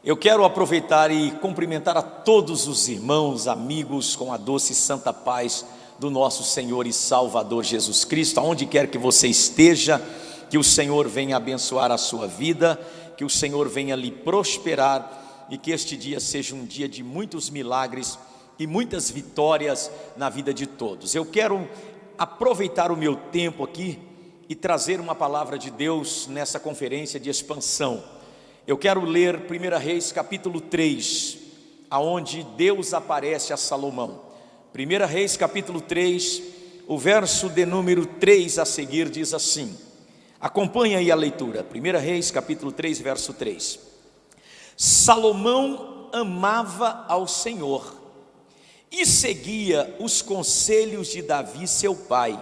Eu quero aproveitar e cumprimentar a todos os irmãos, amigos, com a doce e santa paz do nosso Senhor e Salvador Jesus Cristo. Aonde quer que você esteja, que o Senhor venha abençoar a sua vida, que o Senhor venha lhe prosperar e que este dia seja um dia de muitos milagres e muitas vitórias na vida de todos. Eu quero aproveitar o meu tempo aqui e trazer uma palavra de Deus nessa conferência de expansão. Eu quero ler 1 Reis capítulo 3, aonde Deus aparece a Salomão. 1 Reis capítulo 3, o verso de número 3 a seguir diz assim, acompanha aí a leitura. 1 Reis capítulo 3, verso 3. Salomão amava ao Senhor e seguia os conselhos de Davi seu pai,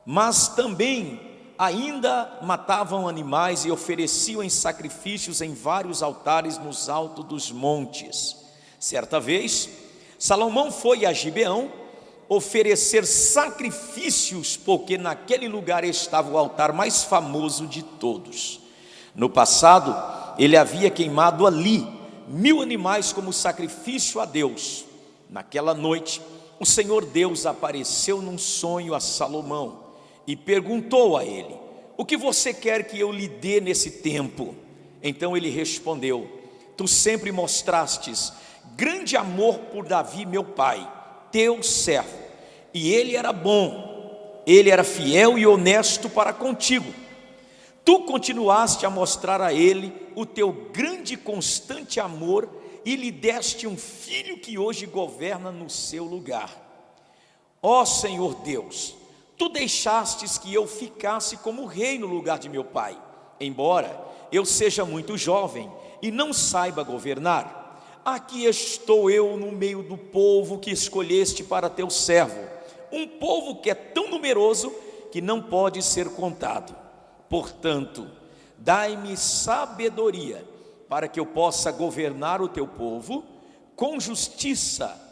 mas também ainda matavam animais e ofereciam em sacrifícios em vários altares nos altos dos montes. Certa vez, Salomão foi a Gibeão oferecer sacrifícios, porque naquele lugar estava o altar mais famoso de todos. No passado, ele havia queimado ali 1000 animais como sacrifício a Deus. Naquela noite, o Senhor Deus apareceu num sonho a Salomão e perguntou a ele: o que você quer que eu lhe dê nesse tempo? Então ele respondeu: tu sempre mostrastes grande amor por Davi meu pai, teu servo, e ele era bom, ele era fiel e honesto para contigo. Tu continuaste a mostrar a ele o teu grande e constante amor e lhe deste um filho que hoje governa no seu lugar. Ó Senhor Deus, tu deixastes que eu ficasse como rei no lugar de meu pai, embora eu seja muito jovem e não saiba governar. Aqui estou eu no meio do povo que escolheste para teu servo, um povo que é tão numeroso que não pode ser contado. Portanto, dai-me sabedoria para que eu possa governar o teu povo com justiça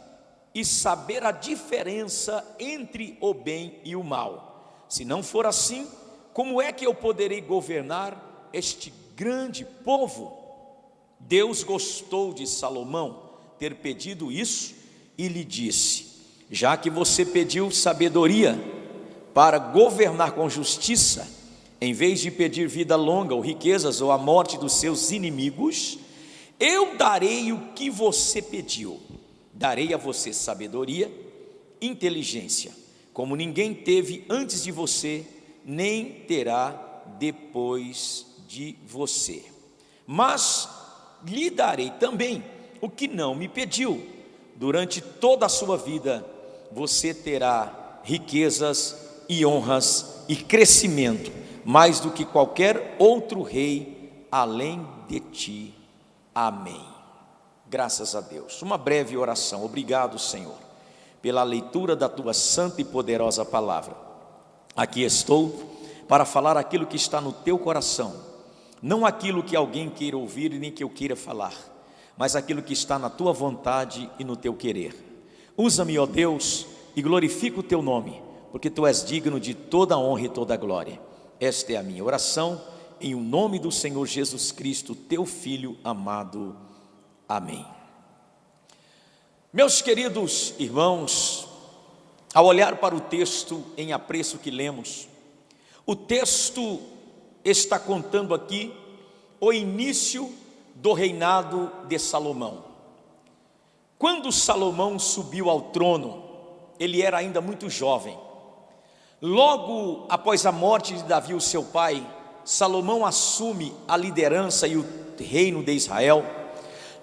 e saber a diferença entre o bem e o mal. Se não for assim, como é que eu poderei governar este grande povo? Deus gostou de Salomão ter pedido isso e lhe disse: já que você pediu sabedoria para governar com justiça, em vez de pedir vida longa ou riquezas ou a morte dos seus inimigos, eu darei o que você pediu. Darei a você sabedoria, inteligência, como ninguém teve antes de você, nem terá depois de você. Mas lhe darei também o que não me pediu. Durante toda a sua vida, você terá riquezas e honras e crescimento, mais do que qualquer outro rei além de ti. Amém. Graças a Deus. Uma breve oração. Obrigado, Senhor, pela leitura da tua santa e poderosa palavra. Aqui estou para falar aquilo que está no teu coração, não aquilo que alguém queira ouvir e nem que eu queira falar, mas aquilo que está na tua vontade e no teu querer. Usa-me, ó Deus, e glorifica o teu nome, porque tu és digno de toda a honra e toda a glória. Esta é a minha oração, em o nome do Senhor Jesus Cristo, teu Filho amado. Amém. Meus queridos irmãos, ao olhar para o texto em apreço que lemos, o texto está contando aqui o início do reinado de Salomão. Quando Salomão subiu ao trono, ele era ainda muito jovem. Logo após a morte de Davi, o seu pai, Salomão assume a liderança e o reino de Israel.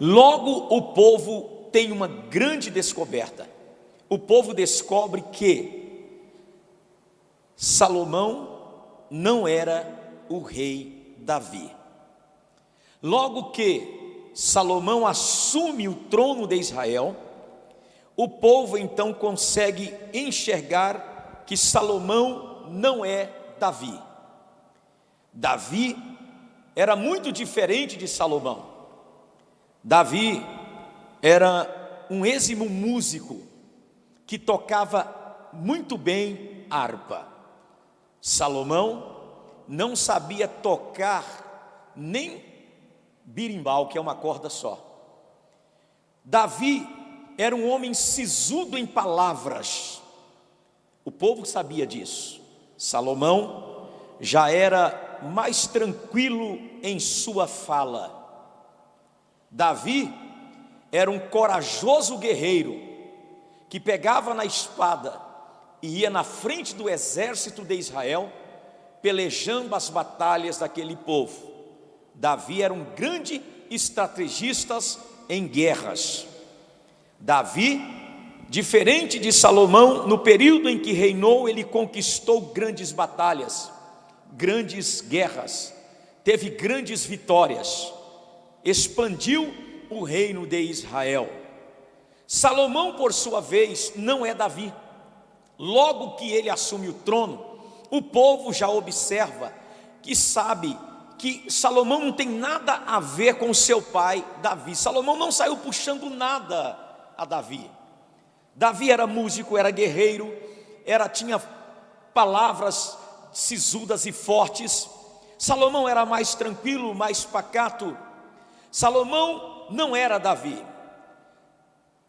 Logo o povo tem uma grande descoberta. O povo descobre que Salomão não era o rei Davi. Logo que Salomão assume o trono de Israel, o povo então consegue enxergar que Salomão não é Davi. Davi era muito diferente de Salomão. Davi era um êximo músico que tocava muito bem harpa. Salomão não sabia tocar nem birimbau, que é uma corda só. Davi era um homem sisudo em palavras. O povo sabia disso. Salomão já era mais tranquilo em sua fala. Davi era um corajoso guerreiro que pegava na espada e ia na frente do exército de Israel, pelejando as batalhas daquele povo. Davi era um grande estrategista em guerras. Davi, diferente de Salomão, no período em que reinou, ele conquistou grandes batalhas, grandes guerras, teve grandes vitórias, expandiu o reino de Israel. Salomão, por sua vez, não é Davi. Logo que ele assume o trono, o povo já observa que sabe que Salomão não tem nada a ver com seu pai Davi. Salomão não saiu puxando nada a Davi. Davi era músico, era guerreiro, tinha palavras sisudas e fortes. Salomão era mais tranquilo, mais pacato. Salomão não era Davi.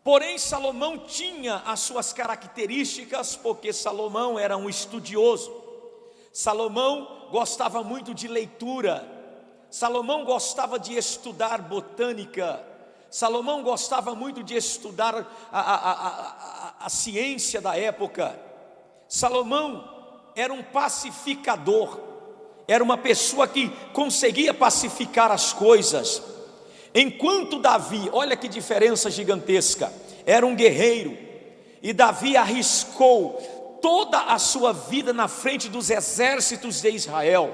Porém, Salomão tinha as suas características, porque Salomão era um estudioso. Salomão gostava muito de leitura. Salomão gostava de estudar botânica. Salomão gostava muito de estudar a ciência da época. Salomão era um pacificador, era uma pessoa que conseguia pacificar as coisas. Enquanto Davi, olha que diferença gigantesca, era um guerreiro, e Davi arriscou toda a sua vida na frente dos exércitos de Israel,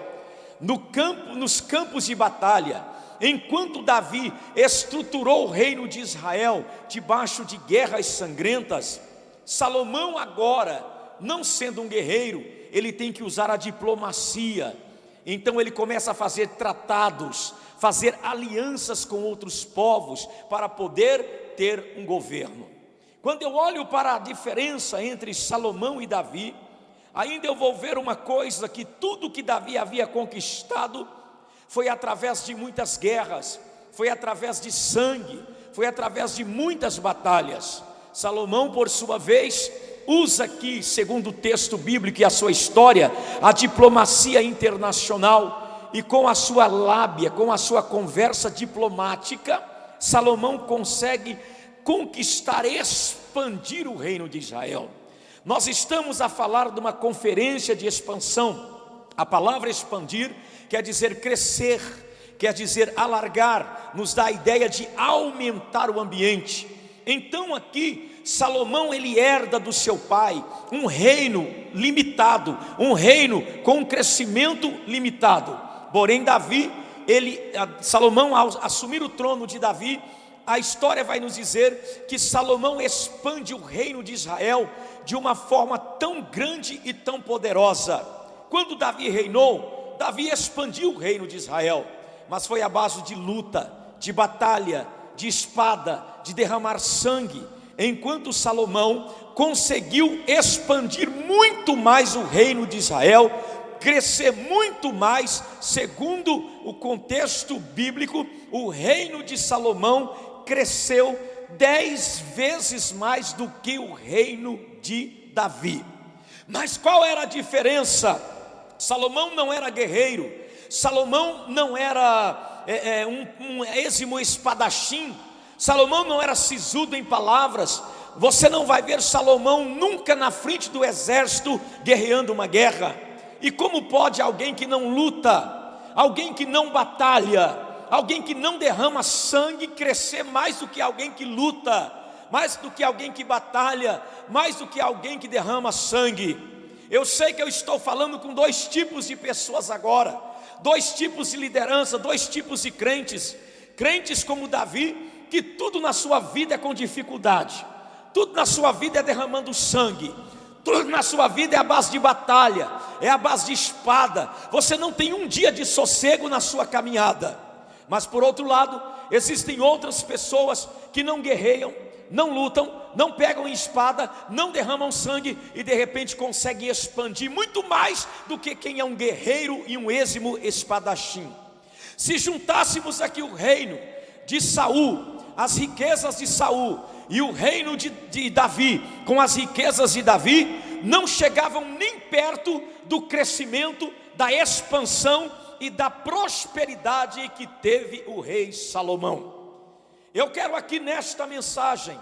nos campos de batalha. Enquanto Davi estruturou o reino de Israel debaixo de guerras sangrentas, Salomão agora, não sendo um guerreiro, ele tem que usar a diplomacia. Então ele começa a fazer tratados, fazer alianças com outros povos para poder ter um governo. Quando eu olho para a diferença entre Salomão e Davi, ainda eu vou ver uma coisa, que tudo que Davi havia conquistado foi através de muitas guerras, foi através de sangue, foi através de muitas batalhas. Salomão, por sua vez, usa aqui, segundo o texto bíblico e a sua história, a diplomacia internacional, e com a sua lábia, com a sua conversa diplomática, Salomão consegue conquistar, expandir o reino de Israel. Nós estamos a falar de uma conferência de expansão. A palavra expandir quer dizer crescer, quer dizer alargar, nos dá a ideia de aumentar o ambiente. Então aqui Salomão, ele herda do seu pai um reino limitado, um reino com um crescimento limitado. Porém Salomão, ao assumir o trono de Davi, a história vai nos dizer que Salomão expande o reino de Israel de uma forma tão grande e tão poderosa. Quando Davi reinou, Davi expandiu o reino de Israel, mas foi à base de luta, de batalha, de espada, de derramar sangue, enquanto Salomão conseguiu expandir muito mais o reino de Israel, crescer muito mais. Segundo o contexto bíblico, o reino de Salomão cresceu 10 vezes mais do que o reino de Davi. Mas qual era a diferença? Salomão não era guerreiro, Salomão não era um êximo espadachim, Salomão não era sisudo em palavras. Você não vai ver Salomão nunca na frente do exército guerreando uma guerra. E como pode alguém que não luta, alguém que não batalha, alguém que não derrama sangue crescer mais do que alguém que luta, mais do que alguém que batalha, mais do que alguém que derrama sangue? Eu sei que eu estou falando com dois tipos de pessoas agora, dois tipos de liderança, dois tipos de crentes. Crentes como Davi, que tudo na sua vida é com dificuldade, tudo na sua vida é derramando sangue, tudo na sua vida é a base de batalha, é a base de espada. Você não tem um dia de sossego na sua caminhada. Mas por outro lado, existem outras pessoas que não guerreiam, não lutam, não pegam em espada, não derramam sangue, e de repente conseguem expandir muito mais do que quem é um guerreiro e um êximo espadachim. Se juntássemos aqui o reino de Saul, as riquezas de Saul, e o reino de Davi com as riquezas de Davi, não chegavam nem perto do crescimento, da expansão e da prosperidade que teve o rei Salomão. Eu quero aqui nesta mensagem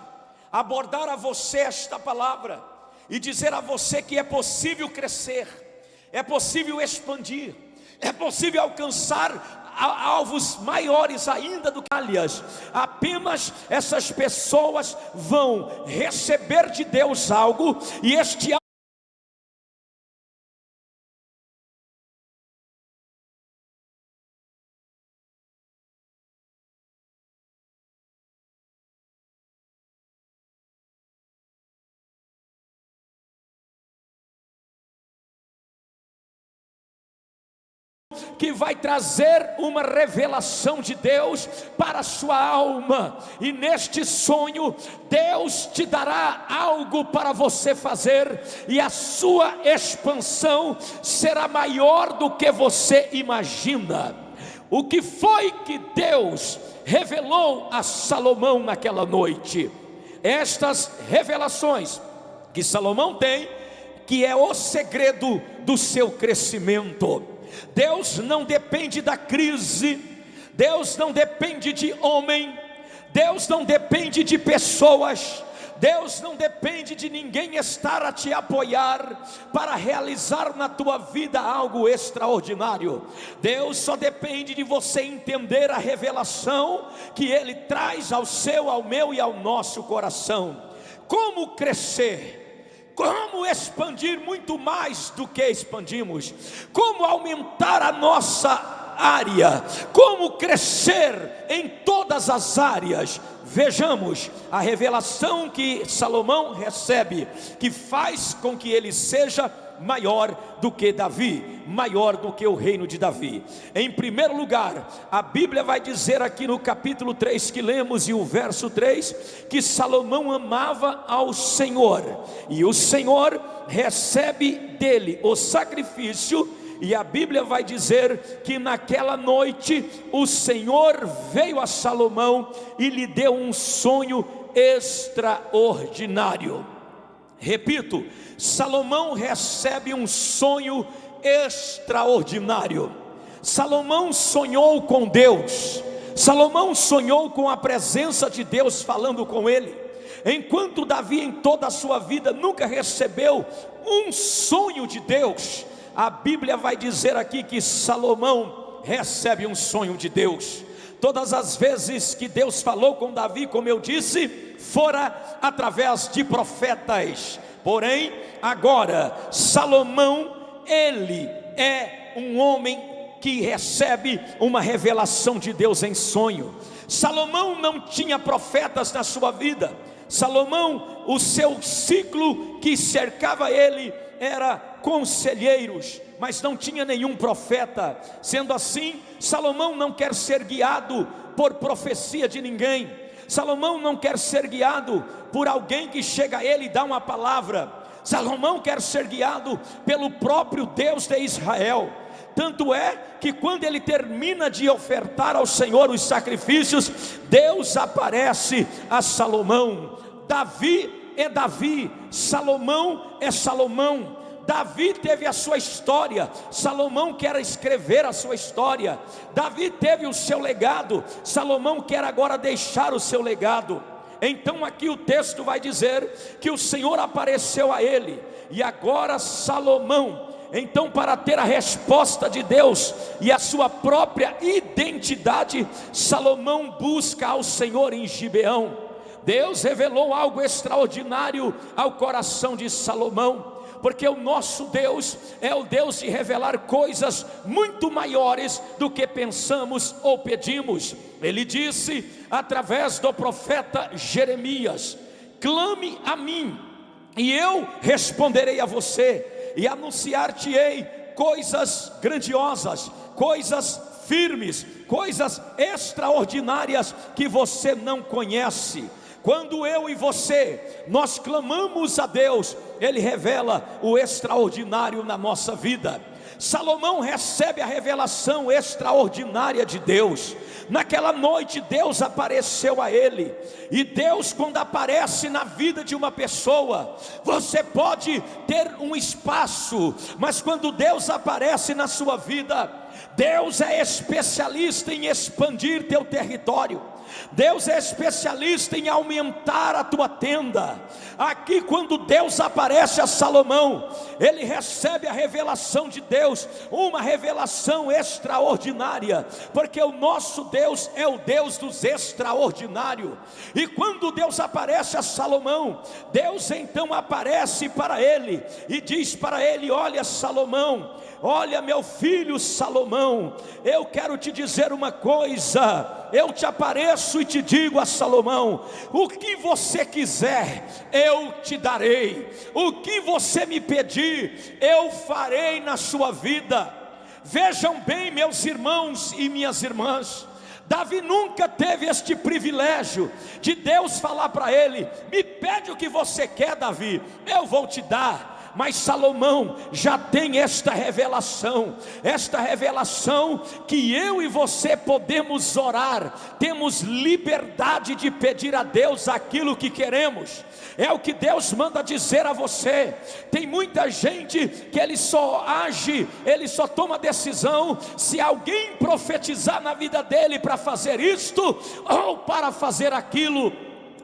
abordar a você esta palavra e dizer a você que é possível crescer, é possível expandir, é possível alcançar alvos maiores ainda do que aliás. Apenas essas pessoas vão receber de Deus algo, e este que vai trazer uma revelação de Deus para a sua alma, e neste sonho Deus te dará algo para você fazer, e a sua expansão será maior do que você imagina. O que foi que Deus revelou a Salomão naquela noite? Estas revelações que Salomão tem, que é o segredo do seu crescimento. Deus não depende da crise, Deus não depende de homem, Deus não depende de pessoas, Deus não depende de ninguém estar a te apoiar para realizar na tua vida algo extraordinário. Deus só depende de você entender a revelação que Ele traz ao seu, ao meu e ao nosso coração. Como crescer? Como expandir muito mais do que expandimos? Como aumentar a nossa área? Como crescer em todas as áreas? Vejamos a revelação que Salomão recebe, que faz com que ele seja maior do que Davi, maior do que o reino de Davi. Em primeiro lugar, a Bíblia vai dizer aqui no capítulo 3 que lemos, e o verso 3, que Salomão amava ao Senhor, e o Senhor recebe dele o sacrifício. E a Bíblia vai dizer que naquela noite o Senhor veio a Salomão e lhe deu um sonho extraordinário. Repito, Salomão recebe um sonho extraordinário. Salomão sonhou com Deus, Salomão sonhou com a presença de Deus falando com ele, enquanto Davi em toda a sua vida nunca recebeu um sonho de Deus. A Bíblia vai dizer aqui que Salomão recebe um sonho de Deus. Todas as vezes que Deus falou com Davi, como eu disse, fora através de profetas. Porém, agora, Salomão, ele é um homem que recebe uma revelação de Deus em sonho. Salomão não tinha profetas na sua vida. Salomão, o seu ciclo que cercava ele era conselheiros, mas não tinha nenhum profeta. Sendo assim, Salomão não quer ser guiado por profecia de ninguém. Salomão não quer ser guiado por alguém que chega a ele e dá uma palavra. Salomão quer ser guiado pelo próprio Deus de Israel. Tanto é que quando ele termina de ofertar ao Senhor os sacrifícios, Deus aparece a Salomão. Davi é Davi, Salomão é Salomão. Davi teve a sua história, Salomão quer escrever a sua história. Davi teve o seu legado, Salomão quer agora deixar o seu legado. Então aqui o texto vai dizer que o Senhor apareceu a ele, e agora Salomão, então, para ter a resposta de Deus e a sua própria identidade, Salomão busca ao Senhor em Gibeão. Deus revelou algo extraordinário ao coração de Salomão, porque o nosso Deus é o Deus de revelar coisas muito maiores do que pensamos ou pedimos. Ele disse através do profeta Jeremias: clame a mim e eu responderei a você, e anunciar-te-ei coisas grandiosas, coisas firmes, coisas extraordinárias que você não conhece. Quando eu e você, nós clamamos a Deus, Ele revela o extraordinário na nossa vida. Salomão recebe a revelação extraordinária de Deus. Naquela noite Deus apareceu a ele. E Deus, quando aparece na vida de uma pessoa, você pode ter um espaço, mas quando Deus aparece na sua vida, Deus é especialista em expandir teu território. Deus é especialista em aumentar a tua tenda. Aqui, quando Deus aparece a Salomão, ele recebe a revelação de Deus, uma revelação extraordinária, porque o nosso Deus é o Deus dos extraordinários. E quando Deus aparece a Salomão, Deus então aparece para ele e diz para ele: olha, Salomão, olha, meu filho Salomão, eu quero te dizer uma coisa. Eu te apareço e te digo a Salomão: o que você quiser, eu te darei. O que você me pedir, eu farei na sua vida. Vejam bem, meus irmãos e minhas irmãs, Davi nunca teve este privilégio de Deus falar para ele: me pede o que você quer, Davi, eu vou te dar. Mas Salomão já tem esta revelação que eu e você podemos orar, temos liberdade de pedir a Deus aquilo que queremos. É o que Deus manda dizer a você. Tem muita gente que ele só age, ele só toma decisão se alguém profetizar na vida dele para fazer isto ou para fazer aquilo.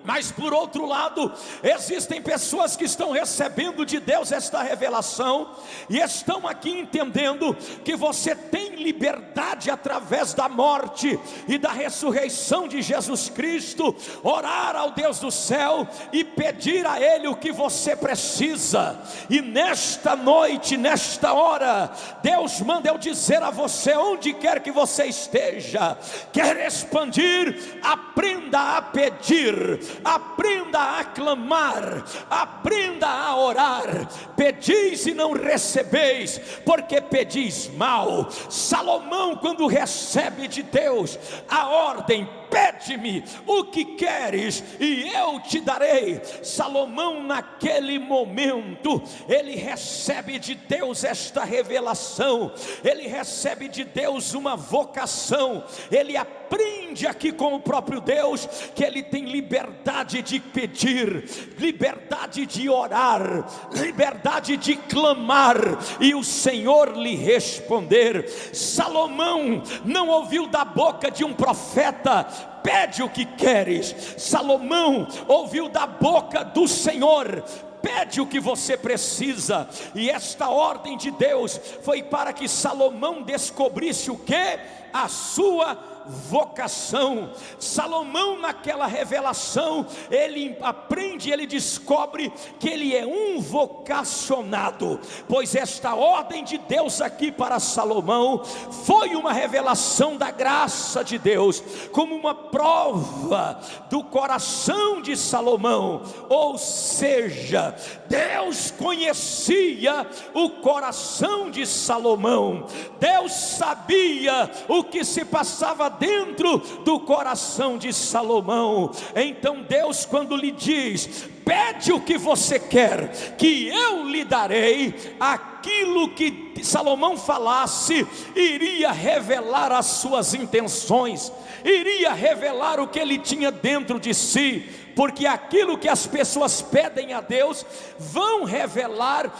Mas por outro lado, existem pessoas que estão recebendo de Deus esta revelação e estão aqui entendendo que você tem liberdade através da morte e da ressurreição de Jesus Cristo, orar ao Deus do céu e pedir a Ele o que você precisa. E nesta noite, nesta hora, Deus manda eu dizer a você, onde quer que você esteja, quer expandir, aprenda a pedir, aprenda a clamar, aprenda a orar. Pedis e não recebeis, porque pedis mal. Salomão, quando recebe de Deus a ordem: pede-me o que queres e eu te darei. Salomão, naquele momento, ele recebe de Deus esta revelação, ele recebe de Deus uma vocação, ele aprende aqui com o próprio Deus que ele tem liberdade de pedir, liberdade de orar, liberdade de clamar e o Senhor lhe responder. Salomão não ouviu da boca de um profeta: pede o que queres. Salomão ouviu da boca do Senhor: pede o que você precisa. E esta ordem de Deus foi para que Salomão descobrisse o que? A sua vocação. Salomão, naquela revelação, ele aprende, ele descobre que ele é um vocacionado, pois esta ordem de Deus aqui para Salomão foi uma revelação da graça de Deus, como uma prova do coração de Salomão. Ou seja, Deus conhecia o coração de Salomão, Deus sabia o que se passava dentro do coração de Salomão. Então Deus, quando lhe diz: pede o que você quer, que eu lhe darei, aquilo que Salomão falasse iria revelar as suas intenções, iria revelar o que ele tinha dentro de si, porque aquilo que as pessoas pedem a Deus vão revelar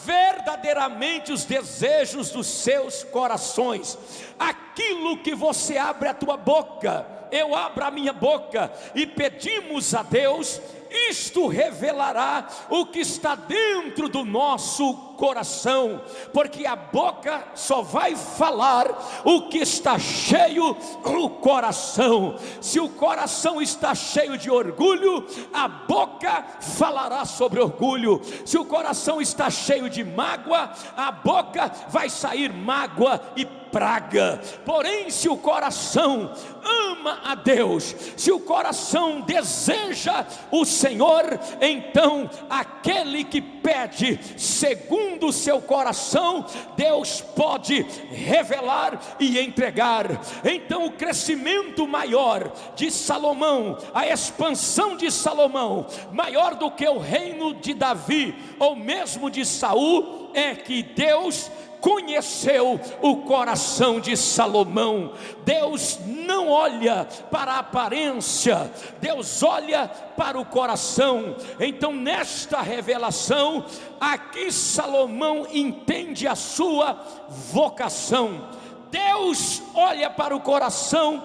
verdadeiramente os desejos dos seus corações. Aquilo que você abre a tua boca, eu abro a minha boca e pedimos a Deus, isto revelará o que está dentro do nosso coração, porque a boca só vai falar o que está cheio o coração. Se o coração está cheio de orgulho, a boca falará sobre orgulho. Se o coração está cheio de mágoa, a boca vai sair mágoa e praga. Porém, se o coração ama a Deus, se o coração deseja o Senhor, então aquele que pede segundo o seu coração, Deus pode revelar e entregar. Então o crescimento maior de Salomão, a expansão de Salomão, maior do que o reino de Davi ou mesmo de Saul, é que Deus conheceu o coração de Salomão. Deus não olha para a aparência, Deus olha para o coração. Então, nesta revelação, aqui Salomão entende a sua vocação. Deus olha para o coração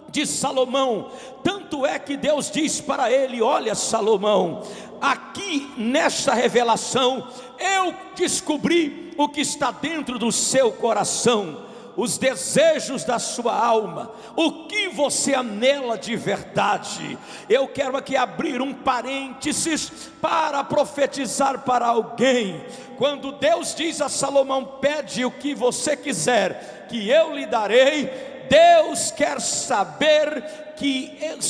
de Salomão, tanto é que Deus diz para ele: olha, Salomão, aqui nesta revelação eu descobri o que está dentro do seu coração, os desejos da sua alma, o que você anela de verdade. Eu quero aqui abrir um parênteses para profetizar para alguém. Quando Deus diz a Salomão: pede o que você quiser que eu lhe darei, Deus quer saber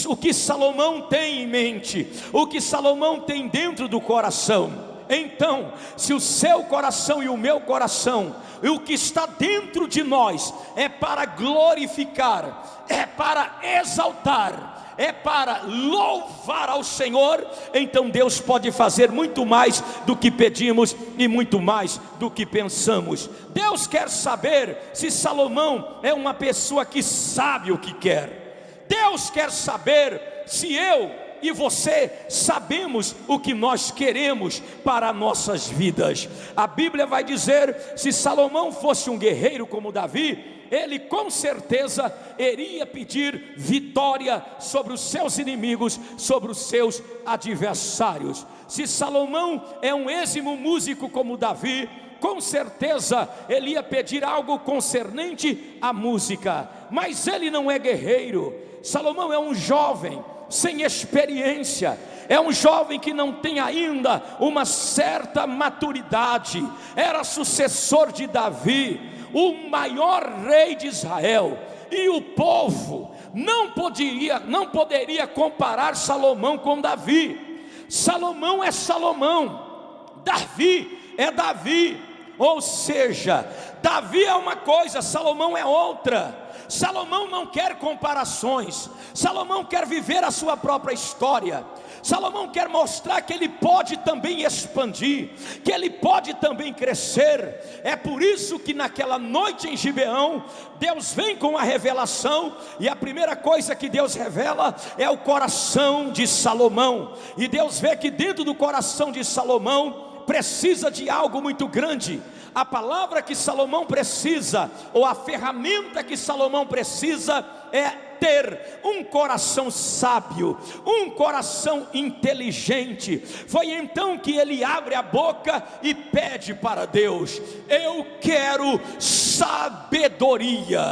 o que Salomão tem em mente, o que Salomão tem dentro do coração. Então, se o seu coração e o meu coração, e o que está dentro de nós, é para glorificar, é para exaltar, é para louvar ao Senhor, então Deus pode fazer muito mais do que pedimos e muito mais do que pensamos. Deus quer saber se Salomão é uma pessoa que sabe o que quer. Deus quer saber se eu e você sabemos o que nós queremos para nossas vidas. A Bíblia vai dizer: se Salomão fosse um guerreiro como Davi, ele com certeza iria pedir vitória sobre os seus inimigos, sobre os seus adversários. Se Salomão é um êximo músico como Davi, com certeza ele ia pedir algo concernente à música. Mas ele não é guerreiro. Salomão é um jovem sem experiência, é um jovem que não tem ainda uma certa maturidade. Era sucessor de Davi, o maior rei de Israel, e o povo não poderia comparar Salomão com Davi. Salomão é Salomão, Davi é Davi. Ou seja, Davi é uma coisa, Salomão é outra. Salomão não quer comparações, Salomão quer viver a sua própria história. Salomão quer mostrar que ele pode também expandir, que ele pode também crescer. É por isso que naquela noite em Gibeão, Deus vem com a revelação, e a primeira coisa que Deus revela é o coração de Salomão. E Deus vê que dentro do coração de Salomão precisa de algo muito grande. A palavra que Salomão precisa, ou a ferramenta que Salomão precisa, é ter um coração sábio, um coração inteligente. Foi então que ele abre a boca e pede para Deus: eu quero sabedoria.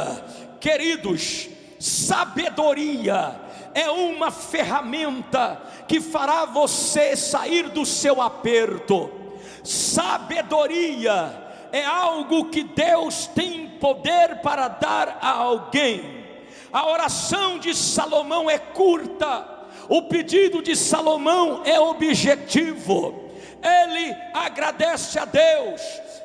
Queridos, sabedoria é uma ferramenta que fará você sair do seu aperto. Sabedoria é algo que Deus tem poder para dar a alguém. A oração de Salomão é curta, o pedido de Salomão é objetivo. Ele agradece a Deus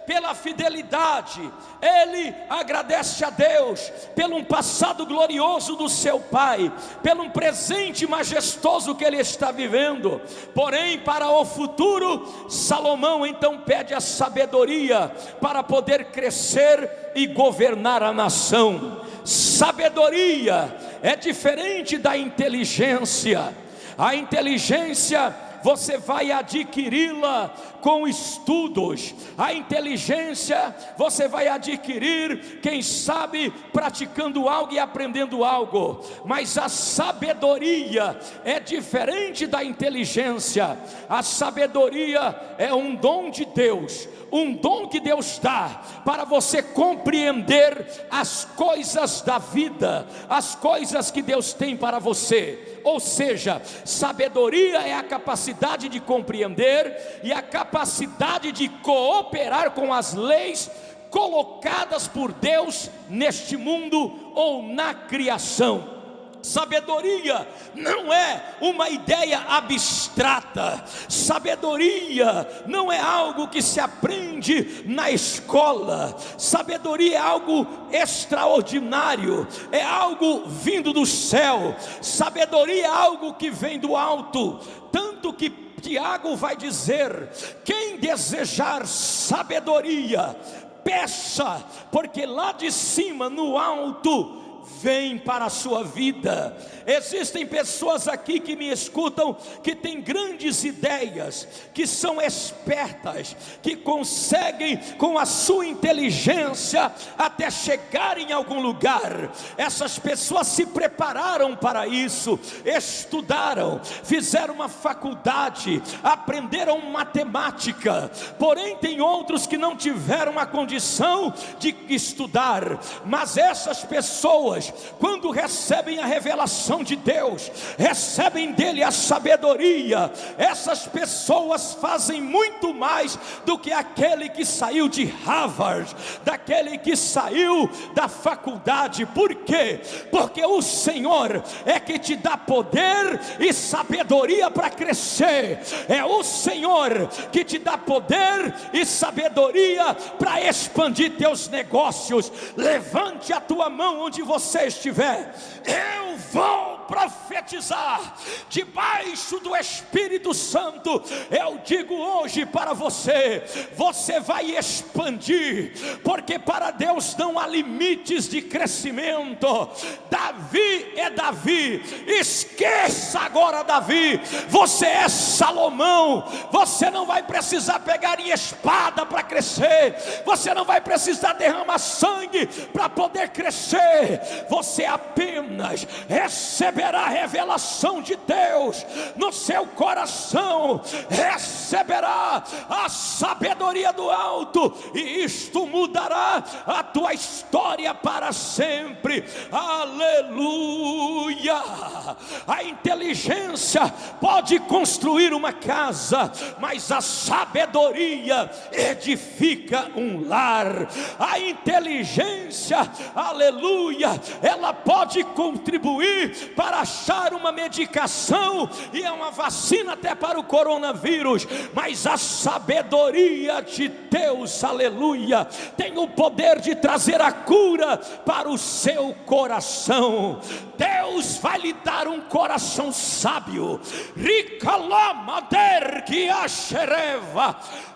pela fidelidade, ele agradece a Deus pelo um passado glorioso do seu pai, pelo um presente majestoso que ele está vivendo. Porém, para o futuro, Salomão então pede a sabedoria para poder crescer e governar a nação. Sabedoria é diferente da inteligência. A inteligência você vai adquiri-la com estudos. A inteligência você vai adquirir, quem sabe, praticando algo e aprendendo algo. Mas a sabedoria é diferente da inteligência. A sabedoria é um dom de Deus, um dom que Deus dá para você compreender as coisas da vida, as coisas que Deus tem para você. Ou seja, sabedoria é a capacidade de compreender e a capacidade de cooperar com as leis colocadas por Deus neste mundo ou na criação. Sabedoria não é uma ideia abstrata. Sabedoria não é algo que se aprende na escola. Sabedoria é algo extraordinário, é algo vindo do céu. Sabedoria é algo que vem do alto. Tanto que Tiago vai dizer: quem desejar sabedoria, peça, porque lá de cima, no alto, vem para a sua vida. Existem pessoas aqui que me escutam, que têm grandes ideias, que são espertas, que conseguem com a sua inteligência até chegar em algum lugar. Essas pessoas se prepararam para isso, estudaram, fizeram uma faculdade, aprenderam matemática. Porém tem outros que não tiveram a condição de estudar, mas essas pessoas, quando recebem a revelação de Deus, recebem dele a sabedoria, essas pessoas fazem muito mais do que aquele que saiu de Harvard, daquele que saiu da faculdade. Por quê? Porque o Senhor é que te dá poder e sabedoria para crescer. É o Senhor que te dá poder e sabedoria para expandir teus negócios. Levante a tua mão onde você estiver. Eu vou profetizar debaixo do Espírito Santo. Eu digo hoje para você: você vai expandir, porque para Deus não há limites de crescimento. Davi é Davi, esqueça agora Davi, você é Salomão. Você não vai precisar pegar em espada para crescer, você não vai precisar derramar sangue para poder crescer. Você apenas receberá a revelação de Deus no seu coração, receberá a sabedoria do alto, e isto mudará a tua história para sempre. Aleluia! A inteligência pode construir uma casa, mas a sabedoria edifica um lar. A inteligência, aleluia, ela pode contribuir para achar uma medicação e uma vacina até para o coronavírus, mas a sabedoria de Deus, aleluia, tem o poder de trazer a cura para o seu coração. Deus vai lhe dar um coração sábio.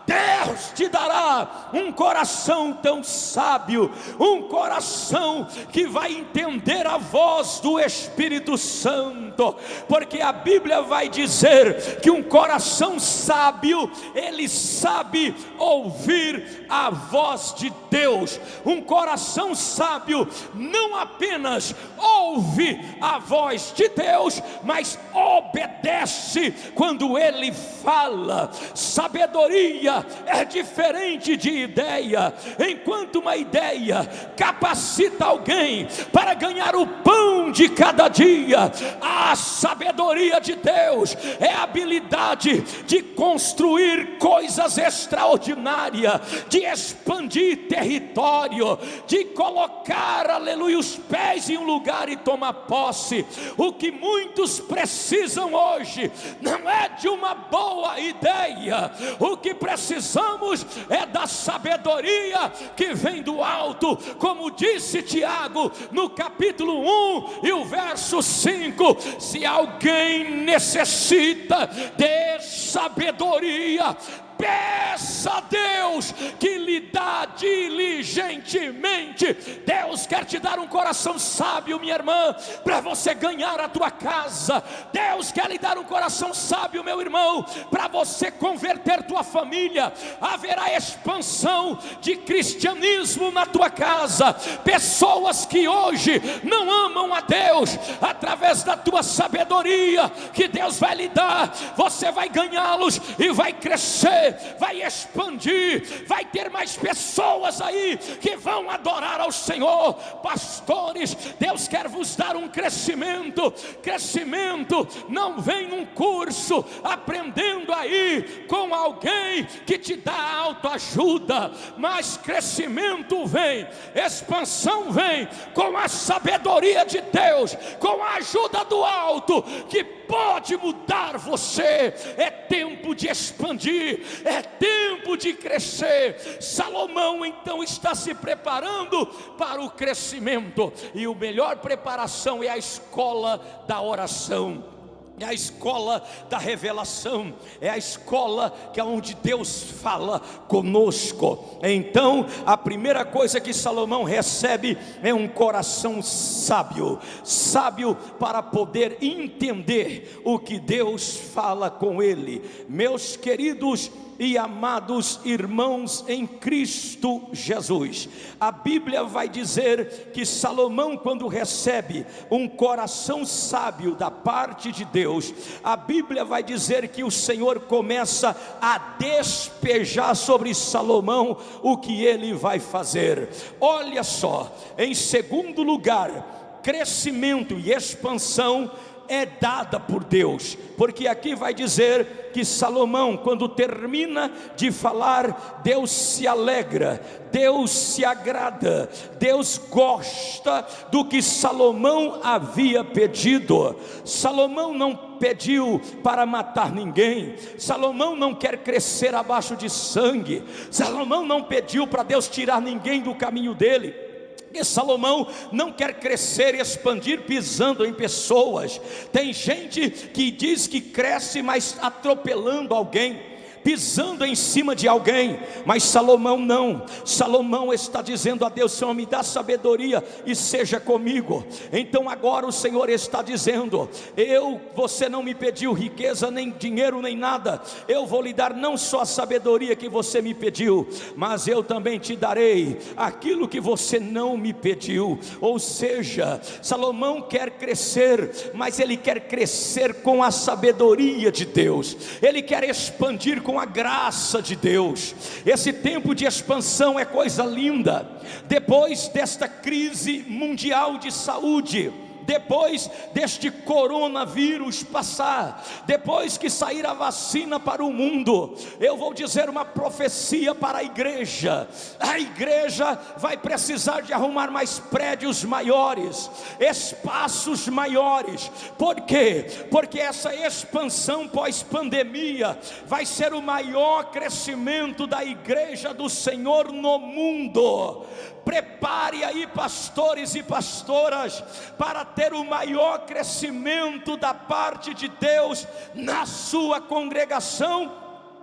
Deus te dará um coração tão sábio, um coração que vai entender a voz do Espírito Santo, porque a Bíblia vai dizer que um coração sábio, ele sabe ouvir a voz de Deus. Um coração sábio não apenas ouve a voz de Deus, mas obedece quando ele fala. Sabedoria é diferente de ideia. Enquanto uma ideia capacita alguém para ganhar o pão de cada dia, a sabedoria de Deus é a habilidade de construir coisas extraordinárias, de expandir território, de colocar, aleluia, os pés em um lugar e tomar posse. O que muitos precisam hoje não é de uma boa ideia, o que precisamos é da sabedoria que vem do alto, como disse Tiago no capítulo 1 e o verso 5: se alguém necessita de sabedoria, peça a Deus que lhe dá diligentemente. Deus quer te dar um coração sábio, minha irmã, para você ganhar a tua casa. Deus quer lhe dar um coração sábio, meu irmão, para você converter tua família. Haverá expansão de cristianismo na tua casa. Pessoas que hoje não amam a Deus, através da tua sabedoria que Deus vai lhe dar, você vai ganhá-los e vai crescer, vai expandir, vai ter mais pessoas aí que vão adorar ao Senhor. Pastores, Deus quer vos dar um crescimento. Crescimento não vem num curso, aprendendo aí com alguém que te dá autoajuda, mas crescimento vem, expansão vem com a sabedoria de Deus, com a ajuda do alto, que pode mudar você. É tempo de expandir, é tempo de crescer. Salomão então está se preparando para o crescimento, e a melhor preparação é a escola da oração. é a escola da revelação, é a escola que é onde Deus fala conosco. Então a primeira coisa que Salomão recebe é um coração sábio, sábio para poder entender o que Deus fala com ele. Meus queridos e amados irmãos em Cristo Jesus, a Bíblia vai dizer que Salomão, quando recebe um coração sábio da parte de Deus, a Bíblia vai dizer que o Senhor começa a despejar sobre Salomão o que ele vai fazer. Olha só, em segundo lugar, crescimento e expansão é dada por Deus, porque aqui vai dizer que Salomão, quando termina de falar, Deus se alegra, Deus se agrada, Deus gosta do que Salomão havia pedido. Salomão não pediu para matar ninguém, Salomão não quer crescer abaixo de sangue, Salomão não pediu para Deus tirar ninguém do caminho dele. E Salomão não quer crescer e expandir pisando em pessoas. Tem gente que diz que cresce, mas atropelando alguém, pisando em cima de alguém, mas Salomão não. Salomão está dizendo a Deus: Senhor, me dá sabedoria e seja comigo. Então agora o Senhor está dizendo: você não me pediu riqueza, nem dinheiro, nem nada. Eu vou lhe dar não só a sabedoria que você me pediu, mas eu também te darei aquilo que você não me pediu. Ou seja, Salomão quer crescer, mas ele quer crescer com a sabedoria de Deus, ele quer expandir com a graça de Deus. Esse tempo de expansão é coisa linda. Depois desta crise mundial de saúde, depois deste coronavírus passar, depois que sair a vacina para o mundo, eu vou dizer uma profecia para a igreja vai precisar de arrumar mais prédios maiores, espaços maiores. Por quê? Porque essa expansão pós-pandemia vai ser o maior crescimento da igreja do Senhor no mundo. Prepare aí, pastores e pastoras, para ter o maior crescimento da parte de Deus na sua congregação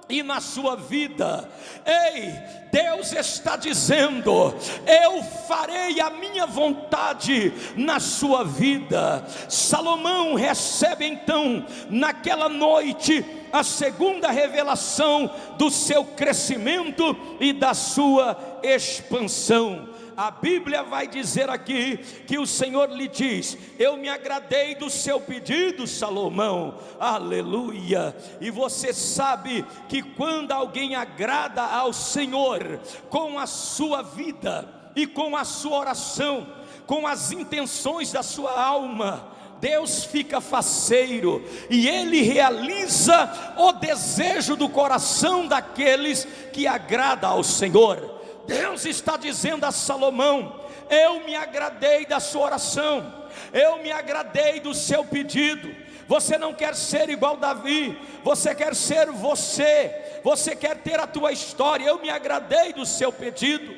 e na sua vida. Ei, Deus está dizendo: eu farei a minha vontade na sua vida. Salomão recebe então naquela noite a segunda revelação do seu crescimento e da sua expansão. A Bíblia vai dizer aqui que o Senhor lhe diz: eu me agradei do seu pedido, Salomão. Aleluia. E você sabe que quando alguém agrada ao Senhor com a sua vida e com a sua oração, com as intenções da sua alma, Deus fica faceiro e Ele realiza o desejo do coração daqueles que agradam ao Senhor. Deus está dizendo a Salomão: eu me agradei da sua oração, eu me agradei do seu pedido. Você não quer ser igual Davi, você quer ser você quer ter a tua história. Eu me agradei do seu pedido.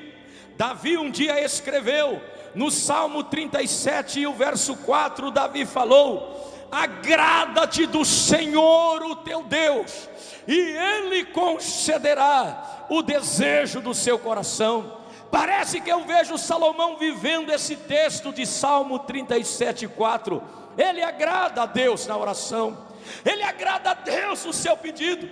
Davi um dia escreveu no Salmo 37 e o verso 4, Davi falou: agrada-te do Senhor o teu Deus, e Ele concederá o desejo do seu coração. Parece que eu vejo Salomão vivendo esse texto de Salmo 37:4. Ele agrada a Deus na oração, ele agrada a Deus no seu pedido,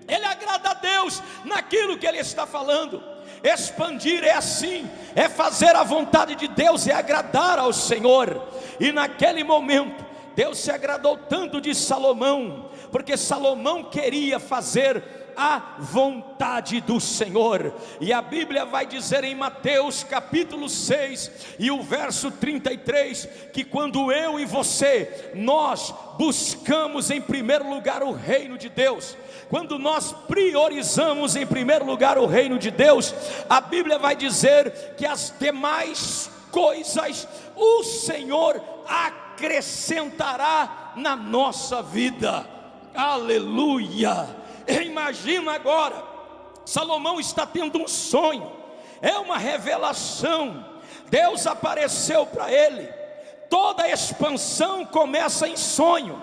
ele agrada a Deus naquilo que ele está falando. Expandir é assim, é fazer a vontade de Deus, é agradar ao Senhor. E naquele momento Deus se agradou tanto de Salomão, porque Salomão queria fazer a vontade do Senhor. E a Bíblia vai dizer em Mateus capítulo 6 e o verso 33, que quando eu e você, nós buscamos em primeiro lugar o reino de Deus, quando nós priorizamos em primeiro lugar o reino de Deus, a Bíblia vai dizer que as demais coisas o Senhor acrescentará na nossa vida. Aleluia. Imagina agora, Salomão está tendo um sonho, é uma revelação. Deus apareceu para ele. Toda a expansão começa em sonho.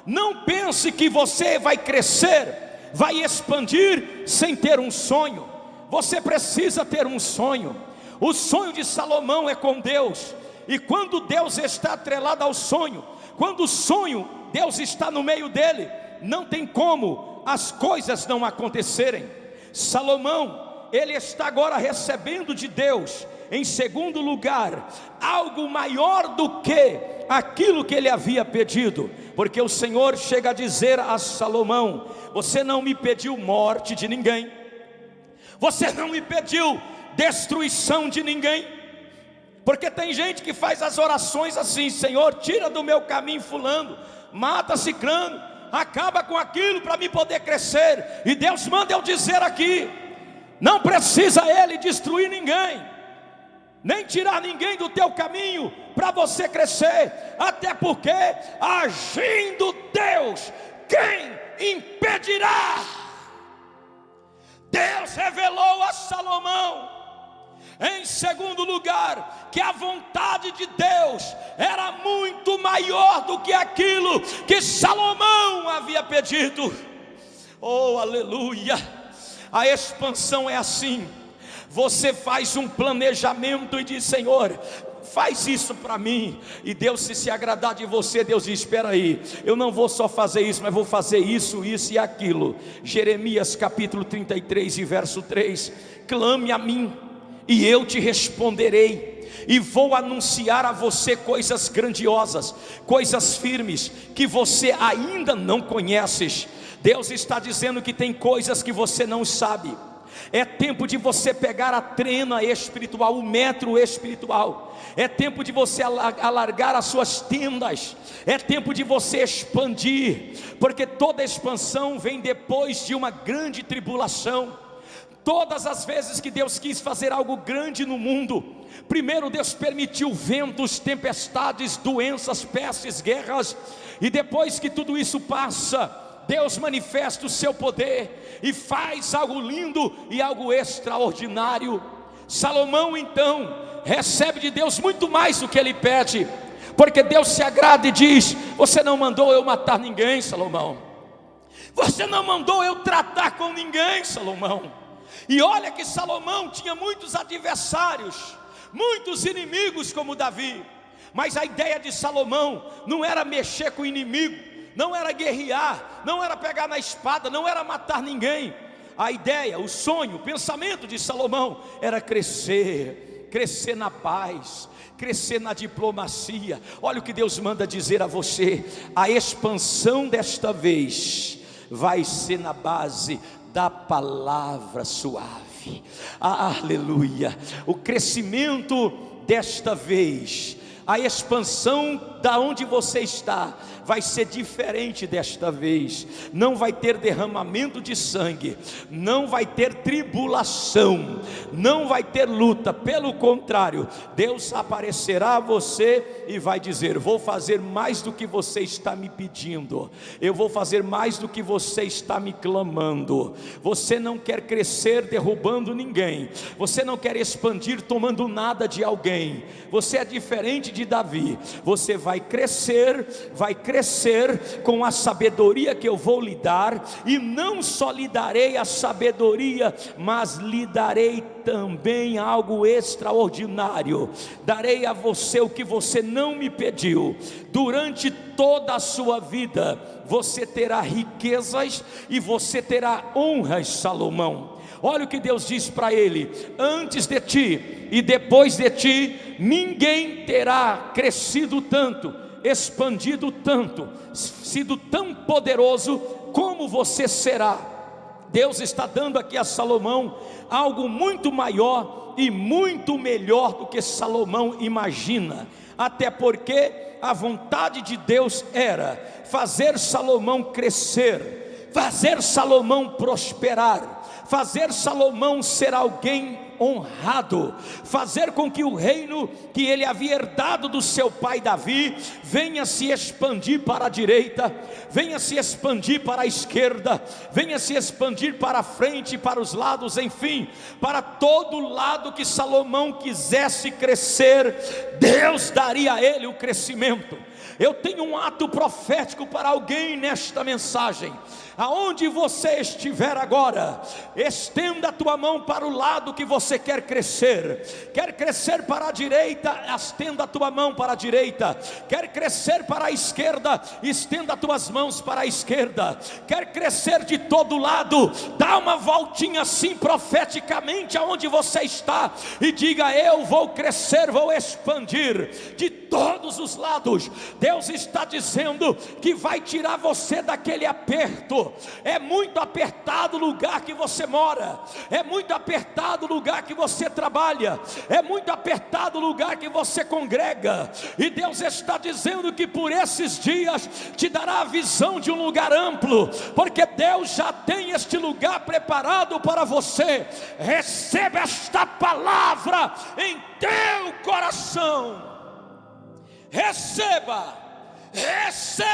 Não pense que você vai crescer, vai expandir sem ter um sonho. Você precisa ter um sonho. O sonho de Salomão é com Deus, e quando Deus está atrelado ao sonho, quando o sonho, Deus está no meio dele, não tem como as coisas não acontecerem. Salomão, ele está agora recebendo de Deus, em segundo lugar, algo maior do que aquilo que ele havia pedido, porque o Senhor chega a dizer a Salomão: você não me pediu morte de ninguém, você não me pediu destruição de ninguém, porque tem gente que faz as orações assim: Senhor, tira do meu caminho fulano, mata ciclano, acaba com aquilo para me poder crescer. E Deus manda eu dizer aqui: não precisa ele destruir ninguém, nem tirar ninguém do teu caminho para você crescer, até porque agindo Deus, quem impedirá? Deus revelou a Salomão, em segundo lugar, que a vontade de Deus era muito maior do que aquilo que Salomão havia pedido. Oh, aleluia! A expansão é assim: você faz um planejamento e diz: Senhor, faz isso para mim, e Deus, se agradar de você, Deus diz: espera aí, eu não vou só fazer isso, mas vou fazer isso, isso e aquilo. Jeremias capítulo 33 e verso 3: clame a mim e eu te responderei, e vou anunciar a você coisas grandiosas, coisas firmes, que você ainda não conheces. Deus está dizendo que tem coisas que você não sabe. É tempo de você pegar a trena espiritual, o metro espiritual. É tempo de você alargar as suas tendas. É tempo de você expandir, porque toda expansão vem depois de uma grande tribulação. Todas as vezes que Deus quis fazer algo grande no mundo, primeiro Deus permitiu ventos, tempestades, doenças, pestes, guerras, e depois que tudo isso passa, Deus manifesta o seu poder e faz algo lindo e algo extraordinário. Salomão então recebe de Deus muito mais do que ele pede, porque Deus se agrada e diz: você não mandou eu matar ninguém, Salomão, você não mandou eu tratar com ninguém, Salomão. E olha que Salomão tinha muitos adversários, muitos inimigos como Davi, mas a ideia de Salomão não era mexer com o inimigo, não era guerrear, não era pegar na espada, não era matar ninguém. A ideia, o sonho, o pensamento de Salomão era crescer, crescer na paz, crescer na diplomacia. Olha o que Deus manda dizer a você: a expansão desta vez vai ser na base da palavra suave. Aleluia! O crescimento desta vez, a expansão da onde você está, vai ser diferente desta vez. Não vai ter derramamento de sangue, não vai ter tribulação, não vai ter luta. Pelo contrário, Deus aparecerá a você e vai dizer: vou fazer mais do que você está me pedindo, eu vou fazer mais do que você está me clamando. Você não quer crescer derrubando ninguém, você não quer expandir tomando nada de alguém. Você é diferente de Davi. Você vai crescer com a sabedoria que eu vou lhe dar, e não só lhe darei a sabedoria, mas lhe darei também algo extraordinário. Darei a você o que você não me pediu. Durante toda a sua vida você terá riquezas e você terá honras, Salomão. Olha o que Deus diz para ele: antes de ti e depois de ti, ninguém terá crescido tanto, expandido tanto, sido tão poderoso como você será. Deus está dando aqui a Salomão algo muito maior e muito melhor do que Salomão imagina. Até porque a vontade de Deus era fazer Salomão crescer, fazer Salomão prosperar, fazer Salomão ser alguém honrado, fazer com que o reino que ele havia herdado do seu pai Davi venha se expandir para a direita, venha se expandir para a esquerda, venha se expandir para a frente, para os lados, enfim, para todo lado que Salomão quisesse crescer, Deus daria a ele o crescimento. Eu tenho um ato profético para alguém nesta mensagem. Aonde você estiver agora, estenda a tua mão para o lado que você quer crescer. Quer crescer para a direita, estenda a tua mão para a direita. Quer crescer para a esquerda, estenda as tuas mãos para a esquerda. Quer crescer de todo lado, dá uma voltinha assim profeticamente aonde você está e diga: eu vou crescer, vou expandir de todos os lados. Deus está dizendo que vai tirar você daquele aperto. É muito apertado o lugar que você mora, é muito apertado o lugar que você trabalha, é muito apertado o lugar que você congrega, e Deus está dizendo que por esses dias te dará a visão de um lugar amplo, porque Deus já tem este lugar preparado para você. Receba esta palavra em teu coração, receba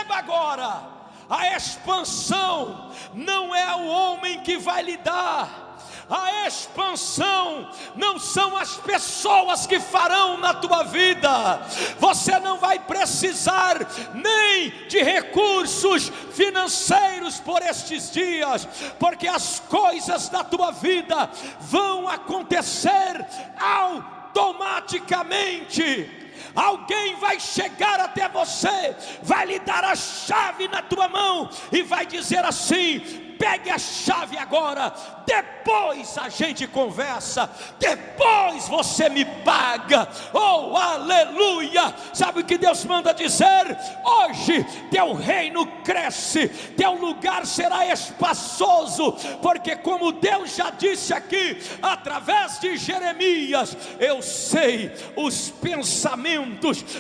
agora. A expansão não é o homem que vai lhe dar, a expansão não são as pessoas que farão na tua vida. Você não vai precisar nem de recursos financeiros por estes dias, porque as coisas da tua vida vão acontecer automaticamente. Alguém vai chegar até você, vai lhe dar a chave na tua mão e vai dizer assim: pegue a chave agora, depois a gente conversa, depois você me paga. Oh, aleluia! Sabe o que Deus manda dizer? Hoje teu reino cresce, teu lugar será espaçoso, porque como Deus já disse aqui, através de Jeremias: eu sei os pensamentos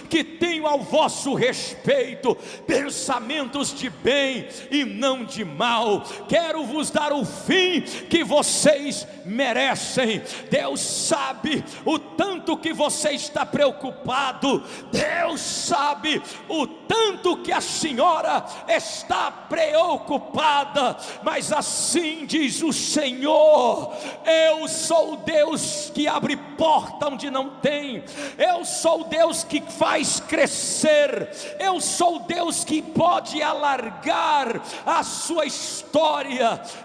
que tenho ao vosso respeito, pensamentos de bem e não de mal. Quero vos dar o fim que vocês merecem. Deus sabe o tanto que você está preocupado, Deus sabe o tanto que a senhora está preocupada, mas assim diz o Senhor: eu sou o Deus que abre porta onde não tem, eu sou o Deus que faz crescer, eu sou o Deus que pode alargar a sua história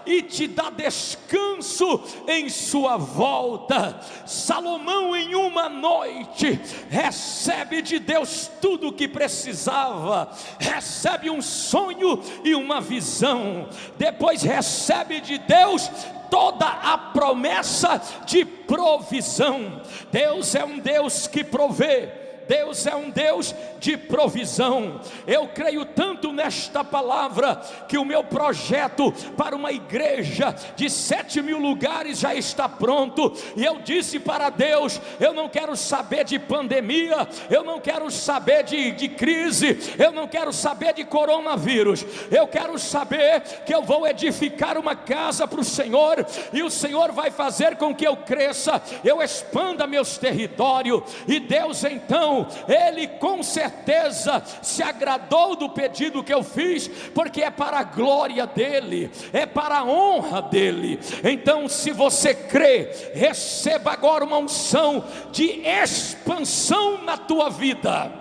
e te dá descanso em sua volta. Salomão, em uma noite, recebe de Deus tudo o que precisava, recebe um sonho e uma visão, depois recebe de Deus toda a promessa de provisão. Deus é um Deus que provê, Deus é um Deus de provisão. Eu creio tanto nesta palavra que o meu projeto para uma igreja de 7.000 lugares já está pronto. E eu disse para Deus: eu não quero saber de pandemia, eu não quero saber de crise, eu não quero saber de coronavírus. Eu quero saber que eu vou edificar uma casa para o Senhor, e o Senhor vai fazer com que eu cresça, eu expanda meus territórios. E Deus então, Ele com certeza se agradou do pedido que eu fiz, porque é para a glória dEle, é para a honra dEle. Então, se você crê, receba agora uma unção de expansão na tua vida.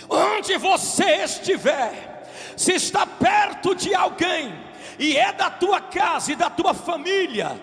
Onde você estiver, se está perto de alguém e é da tua casa e da tua família,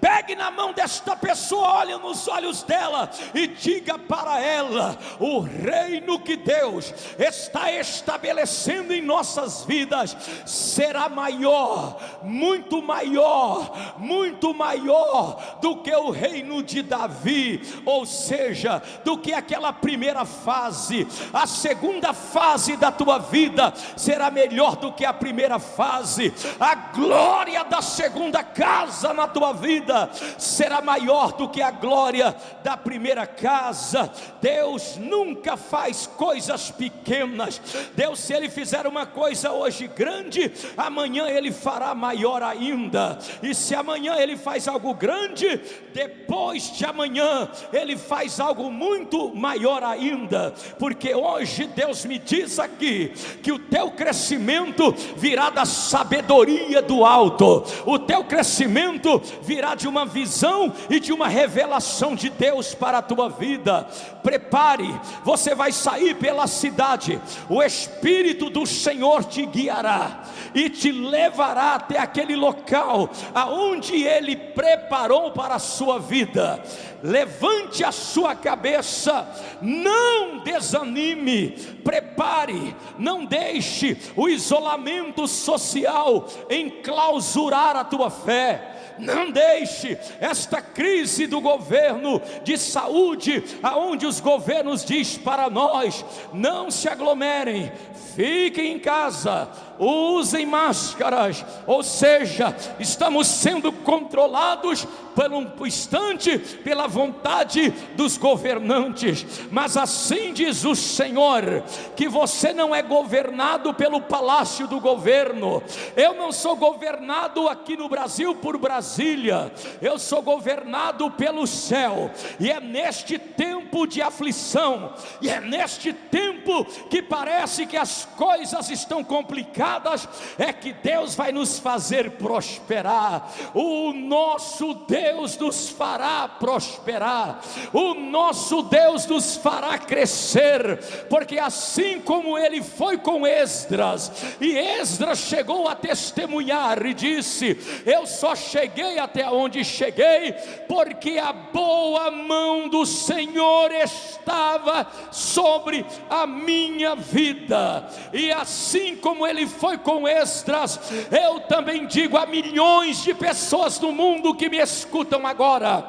pegue na mão desta pessoa, olhe nos olhos dela e diga para ela: o reino que Deus está estabelecendo em nossas vidas será maior, muito maior, muito maior do que o reino de Davi, ou seja, do que aquela primeira fase. A segunda fase da tua vida será melhor do que a primeira fase. A glória da segunda casa na tua vida será maior do que a glória da primeira casa. Deus nunca faz coisas pequenas. Deus, se Ele fizer uma coisa hoje grande, amanhã Ele fará maior ainda. E se amanhã Ele faz algo grande, depois de amanhã Ele faz algo muito maior ainda. Porque hoje Deus me diz aqui que o teu crescimento virá da sabedoria do alto, o teu crescimento virá de uma visão e de uma revelação de Deus para a tua vida. Prepare, você vai sair pela cidade, o Espírito do Senhor te guiará e te levará até aquele local aonde Ele preparou para a sua vida. Levante a sua cabeça, não desanime, prepare, não deixe o isolamento social enclausurar a tua fé. Não deixe esta crise do governo de saúde, aonde os governos diz para nós: não se aglomerem, fiquem em casa, usem máscaras. Ou seja, estamos sendo controlados por um instante pela vontade dos governantes, mas assim diz o Senhor, que você não é governado pelo palácio do governo. Eu não sou governado aqui no Brasil por Brasília, eu sou governado pelo céu. E é neste tempo de aflição, e é neste tempo que parece que as coisas estão complicadas, é que Deus vai nos fazer prosperar. O nosso Deus nos fará prosperar, o nosso Deus nos fará crescer, porque assim como Ele foi com Esdras, e Esdras chegou a testemunhar e disse: eu só cheguei até onde cheguei porque a boa mão do Senhor estava sobre a minha vida. E assim como ele foi com Esdras, eu também digo a milhões de pessoas no mundo que me escutam agora: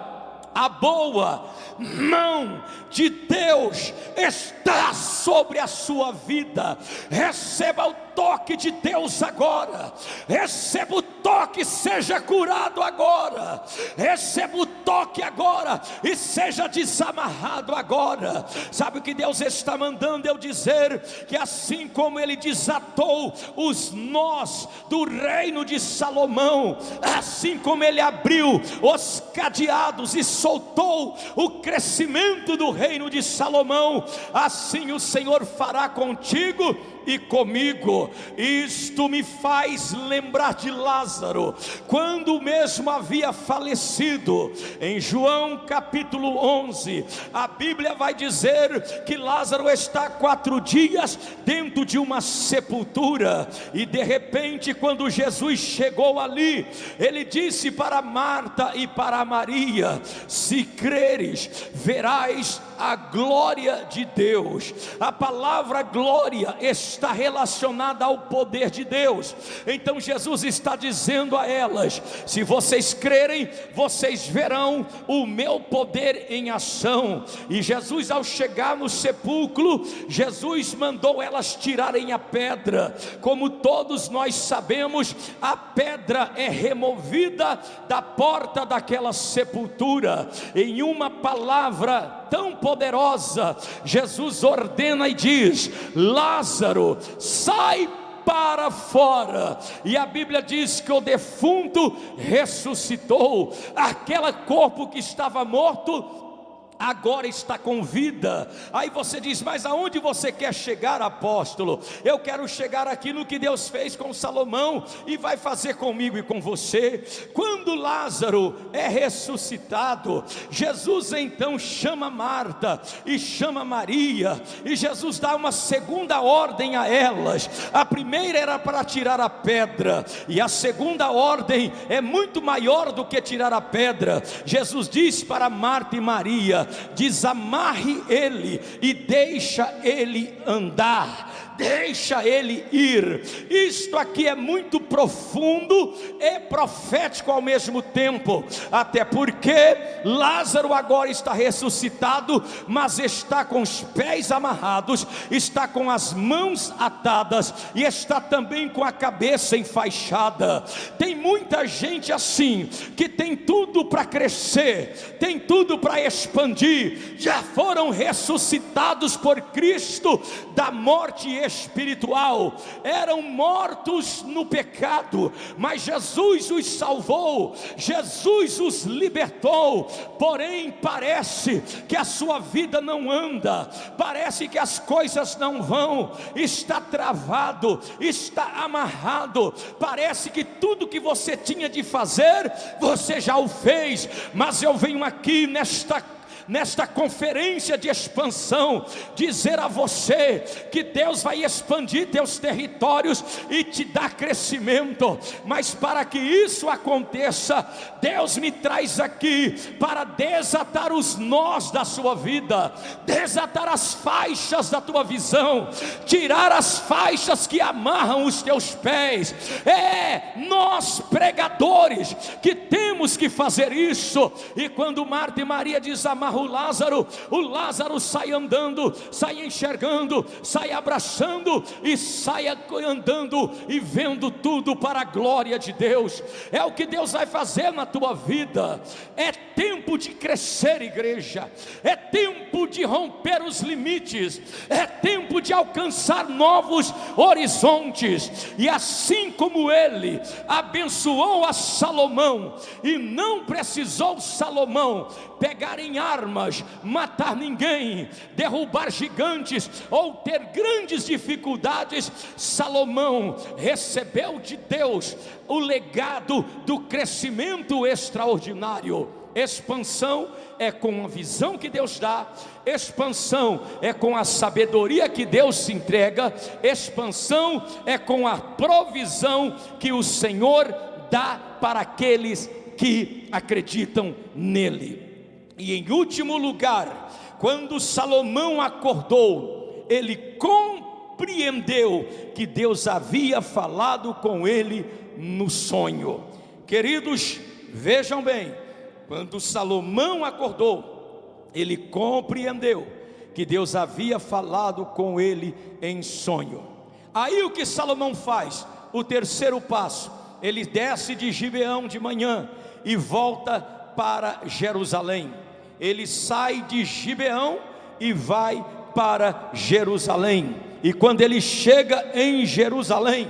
a boa mão de Deus está sobre a sua vida. Receba o toque de Deus agora, receba o toque, seja curado agora, receba o toque agora e seja desamarrado agora. Sabe o que Deus está mandando eu dizer? Que assim como Ele desatou os nós do reino de Salomão, assim como Ele abriu os cadeados e soltou o crescimento do reino de Salomão, assim o Senhor fará contigo e comigo. Isto me faz lembrar de Lázaro, quando mesmo havia falecido. Em João capítulo 11, a Bíblia vai dizer que Lázaro está 4 dias dentro de uma sepultura, e de repente, quando Jesus chegou ali, Ele disse para Marta e para Maria: se creres, verás a glória de Deus. A palavra glória está relacionada ao poder de Deus. Então Jesus está dizendo a elas: se vocês crerem, vocês verão o meu poder em ação. E Jesus, ao chegar no sepulcro, Jesus mandou elas tirarem a pedra. Como todos nós sabemos, a pedra é removida da porta daquela sepultura. Em uma palavra tão poderosa, Jesus ordena e diz: Lázaro, sai para fora. E a Bíblia diz que o defunto ressuscitou. Aquele corpo que estava morto agora está com vida. Aí você diz: mas aonde você quer chegar, apóstolo? Eu quero chegar aqui no que Deus fez com Salomão e vai fazer comigo e com você. Quando Lázaro é ressuscitado, Jesus então chama Marta e chama Maria, e Jesus dá uma segunda ordem a elas. A primeira era para tirar a pedra, e a segunda ordem é muito maior do que tirar a pedra. Jesus diz para Marta e Maria: desamarre ele e deixa ele andar, deixa ele ir. Isto aqui é muito profundo e profético ao mesmo tempo, até porque Lázaro agora está ressuscitado, mas está com os pés amarrados, está com as mãos atadas e está também com a cabeça enfaixada. Tem muita gente assim, que tem tudo para crescer, tem tudo para expandir, já foram ressuscitados por Cristo da morte espiritual, eram mortos no pecado, mas Jesus os salvou, Jesus os libertou. Porém parece que a sua vida não anda, parece que as coisas não vão, está travado, está amarrado, parece que tudo que você tinha de fazer, você já o fez. Mas eu venho aqui nesta conferência de expansão, dizer a você que Deus vai expandir teus territórios e te dar crescimento. Mas para que isso aconteça, Deus me traz aqui para desatar os nós da sua vida, desatar as faixas da tua visão, tirar as faixas que amarram os teus pés. Nós pregadores que temos que fazer isso. E quando Marta e Maria desamarram o Lázaro sai andando, sai enxergando, sai abraçando e sai andando e vendo tudo para a glória de Deus. É o que Deus vai fazer na tua vida. É tempo de crescer, igreja, é tempo de romper os limites, é tempo de alcançar novos horizontes. E assim como ele abençoou a Salomão, e não precisou Salomão pegar em armas, matar ninguém, derrubar gigantes ou ter grandes dificuldades, Salomão recebeu de Deus o legado do crescimento extraordinário. Expansão é com a visão que Deus dá, expansão é com a sabedoria que Deus entrega, expansão é com a provisão que o Senhor dá para aqueles que acreditam nele. E em último lugar, quando Salomão acordou, ele compreendeu que Deus havia falado com ele no sonho. Queridos, vejam bem, quando Salomão acordou, ele compreendeu que Deus havia falado com ele em sonho. Aí o que Salomão faz? O terceiro passo, ele desce de Gibeão de manhã e volta para Jerusalém. Ele sai de Gibeão e vai para Jerusalém. E quando ele chega em Jerusalém,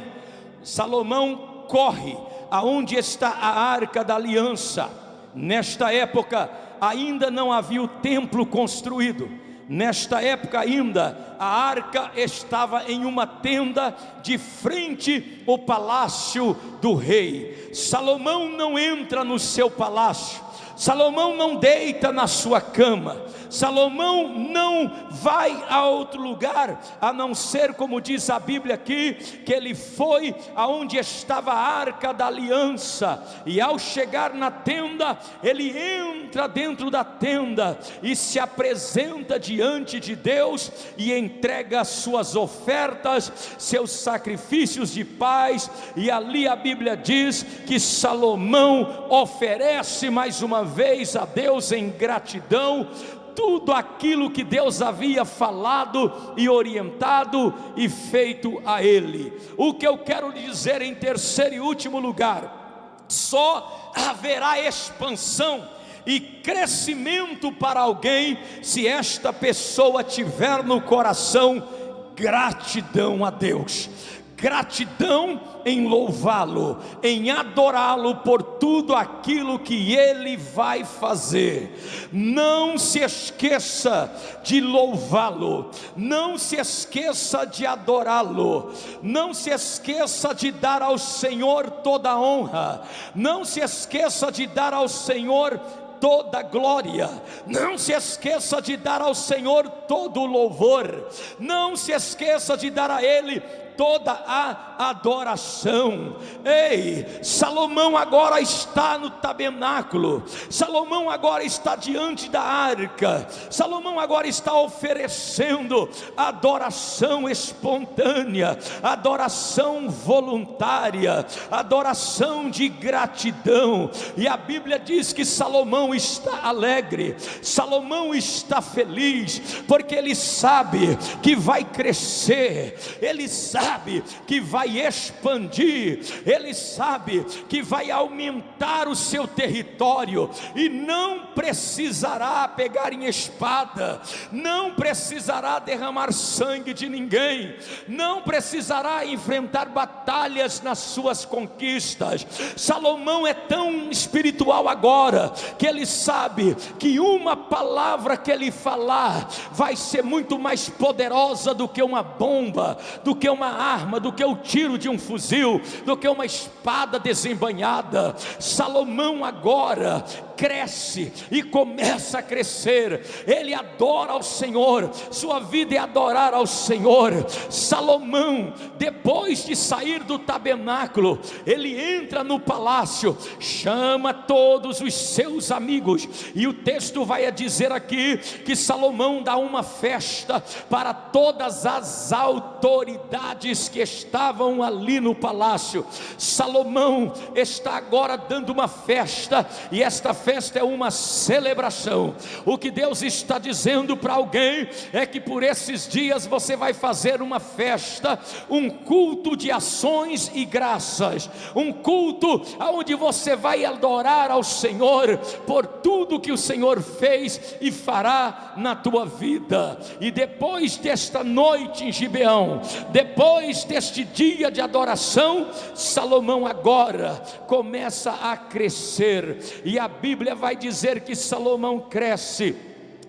Salomão corre aonde está a Arca da Aliança. Nesta época ainda não havia o templo construído. Nesta época ainda a arca estava em uma tenda de frente ao palácio do rei. Salomão não entra no seu palácio, Salomão não deita na sua cama, Salomão não vai a outro lugar, a não ser, como diz a Bíblia aqui, que ele foi aonde estava a Arca da Aliança, e ao chegar na tenda, ele entra dentro da tenda, e se apresenta diante de Deus, e entrega as suas ofertas, seus sacrifícios de paz, e ali a Bíblia diz que Salomão oferece mais uma vez a Deus em gratidão, tudo aquilo que Deus havia falado e orientado e feito a ele. O que eu quero lhe dizer em terceiro e último lugar, só haverá expansão e crescimento para alguém se esta pessoa tiver no coração gratidão a Deus. Gratidão em louvá-lo, em adorá-lo por tudo aquilo que ele vai fazer. Não se esqueça de louvá-lo, não se esqueça de adorá-lo, não se esqueça de dar ao Senhor toda a honra, não se esqueça de dar ao Senhor toda a glória, não se esqueça de dar ao Senhor todo o louvor, não se esqueça de dar a Ele toda a adoração. Ei, Salomão agora está no tabernáculo, Salomão agora está diante da arca, Salomão agora está oferecendo adoração espontânea, adoração voluntária, adoração de gratidão. E a Bíblia diz que Salomão está alegre, Salomão está feliz, porque ele sabe que vai crescer, ele sabe sabe que vai expandir, Ele sabe que vai aumentar o seu território, e não precisará pegar em espada, não precisará derramar sangue de ninguém, não precisará enfrentar batalhas nas suas conquistas. Salomão é tão espiritual agora, que ele sabe que uma palavra que ele falar vai ser muito mais poderosa do que uma bomba, do que uma arma, do que o tiro de um fuzil, do que uma espada desembainhada. Salomão agora cresce e começa a crescer, ele adora ao Senhor, sua vida é adorar ao Senhor. Salomão, depois de sair do tabernáculo, ele entra no palácio, chama todos os seus amigos, e o texto vai dizer aqui que Salomão dá uma festa para todas as autoridades que estavam ali no palácio. Salomão está agora dando uma festa, e esta festa é uma celebração. O que Deus está dizendo para alguém é que por esses dias você vai fazer uma festa, um culto de ações e graças, um culto onde você vai adorar ao Senhor por tudo que o Senhor fez e fará na tua vida. E depois desta noite em Gibeão, depois deste dia de adoração, Salomão agora começa a crescer, e a Bíblia vai dizer que Salomão cresce,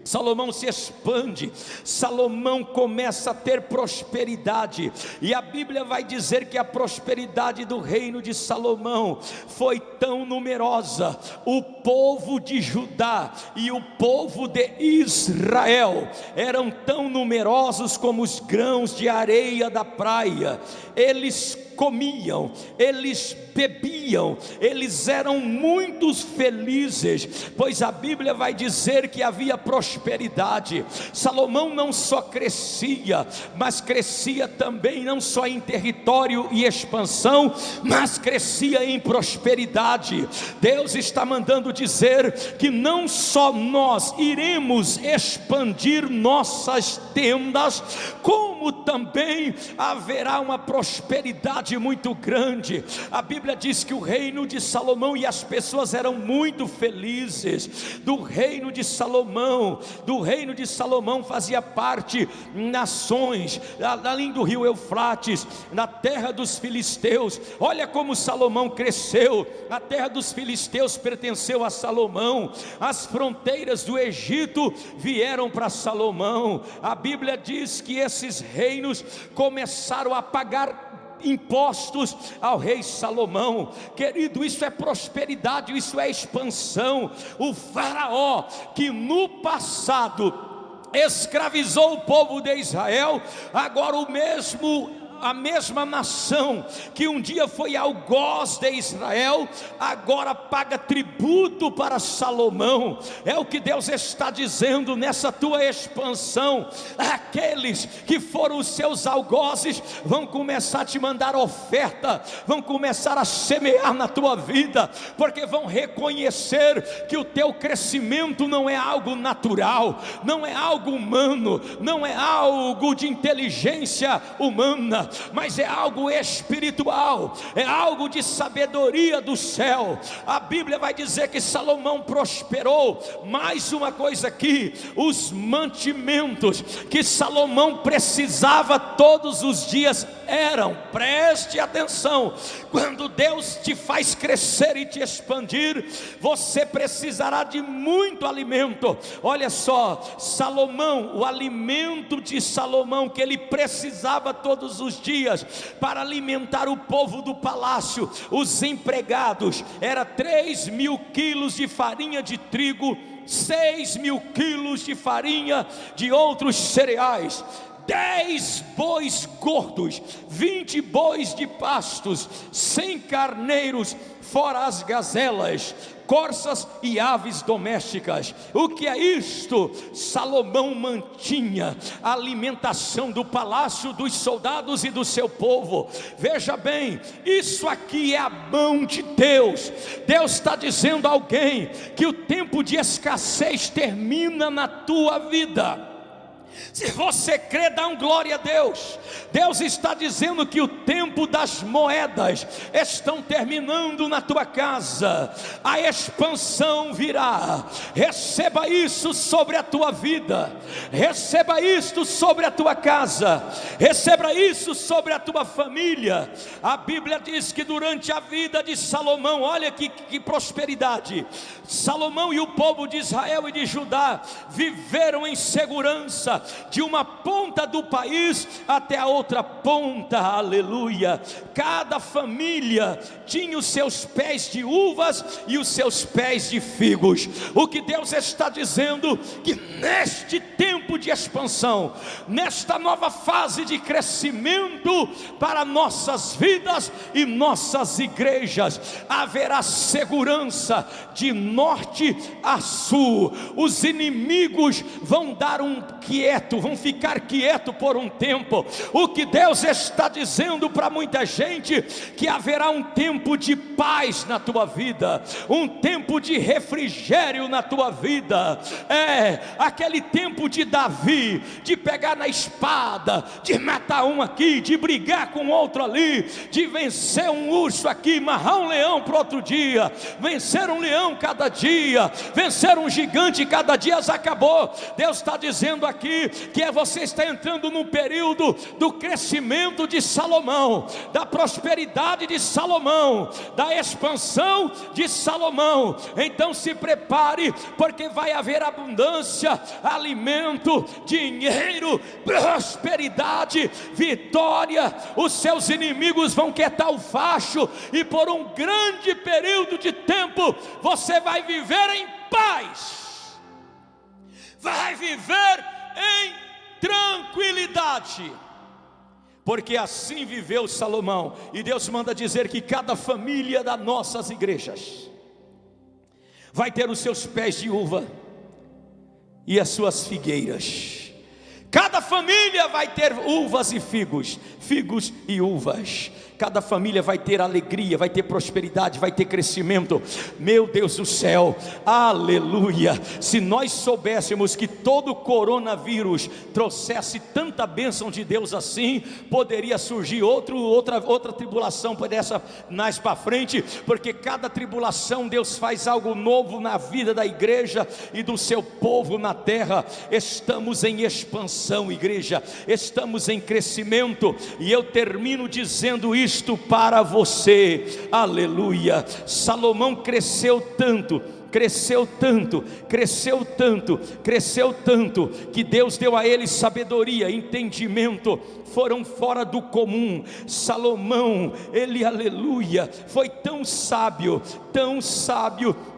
Salomão se expande, Salomão começa a ter prosperidade, e a Bíblia vai dizer que a prosperidade do reino de Salomão foi tão numerosa, o povo de Judá e o povo de Israel eram tão numerosos como os grãos de areia da praia. Eles comiam, eles bebiam, eles eram muito felizes, pois a Bíblia vai dizer que havia prosperidade. Salomão não só crescia, mas crescia também não só em território e expansão, mas crescia em prosperidade. Deus está mandando dizer que não só nós iremos expandir nossas tendas, como também haverá uma prosperidade muito grande. A Bíblia diz que o reino de Salomão, e as pessoas eram muito felizes do reino de Salomão. Do reino de Salomão fazia parte nações além do rio Eufrates, na terra dos filisteus. Olha como Salomão cresceu. A terra dos filisteus pertenceu a Salomão, as fronteiras do Egito vieram para Salomão. A Bíblia diz que esses reinos começaram a pagar impostos ao rei Salomão. Querido, isso é prosperidade, isso é expansão. O faraó, que no passado escravizou o povo de Israel, agora a mesma nação que um dia foi algoz de Israel, agora paga tributo para Salomão. É o que Deus está dizendo nessa tua expansão. Aqueles que foram os seus algozes vão começar a te mandar oferta, vão começar a semear na tua vida, porque vão reconhecer que o teu crescimento não é algo natural, não é algo humano, não é algo de inteligência humana, mas é algo espiritual, é algo de sabedoria do céu. A Bíblia vai dizer que Salomão prosperou. Mais uma coisa aqui: os mantimentos que Salomão precisava todos os dias eram, preste atenção, quando Deus te faz crescer e te expandir, você precisará de muito alimento. Olha só, Salomão, o alimento de Salomão que ele precisava todos os dias para alimentar o povo do palácio, os empregados, era 3.000 quilos de farinha de trigo, 6.000 quilos de farinha de outros cereais, 10 bois gordos, 20 bois de pastos, 100 carneiros, fora as gazelas, corças e aves domésticas. O que é isto? Salomão mantinha a alimentação do palácio, dos soldados e do seu povo. Veja bem, isso aqui é a mão de Deus. Deus está dizendo a alguém que o tempo de escassez termina na tua vida. Se você crê, dá um glória a Deus. Deus está dizendo que o tempo das moedas estão terminando na tua casa. A expansão virá. Receba isso sobre a tua vida. Receba isso sobre a tua casa. Receba isso sobre a tua família. A Bíblia diz que durante a vida de Salomão, olha que prosperidade. Salomão e o povo de Israel e de Judá viveram em segurança, de uma ponta do país até a outra ponta, aleluia. Cada família tinha os seus pés de uvas e os seus pés de figos. O que Deus está dizendo, que neste tempo de expansão, nesta nova fase de crescimento para nossas vidas e nossas igrejas, haverá segurança de norte a sul. Os inimigos vão dar vão ficar quieto por um tempo. O que Deus está dizendo para muita gente, que haverá um tempo de paz na tua vida, um tempo de refrigério na tua vida. Aquele tempo de Davi, de pegar na espada, de matar um aqui, de brigar com outro ali, de vencer um urso aqui, amarrar um leão para outro dia, vencer um leão cada dia, vencer um gigante cada dia. Acabou. Deus está dizendo aqui que você está entrando no período do crescimento de Salomão, da prosperidade de Salomão, da expansão de Salomão. Então se prepare, porque vai haver abundância, alimento, dinheiro, prosperidade, vitória. Os seus inimigos vão quietar o facho, e por um grande período de tempo você vai viver em paz, vai viver em tranquilidade, porque assim viveu Salomão. E Deus manda dizer que cada família das nossas igrejas vai ter os seus pés de uva e as suas figueiras. Cada família vai ter uvas e figos, figos e uvas. Cada família vai ter alegria, vai ter prosperidade, vai ter crescimento. Meu Deus do céu, aleluia. Se nós soubéssemos que todo coronavírus trouxesse tanta bênção de Deus assim, poderia surgir outra tribulação dessa mais para frente, porque cada tribulação Deus faz algo novo na vida da igreja e do seu povo na terra. Estamos em expansão, igreja, estamos em crescimento, e eu termino dizendo isto para você, aleluia. Salomão cresceu tanto, que Deus deu a ele sabedoria, entendimento, foram fora do comum. Salomão, ele, aleluia, foi tão sábio,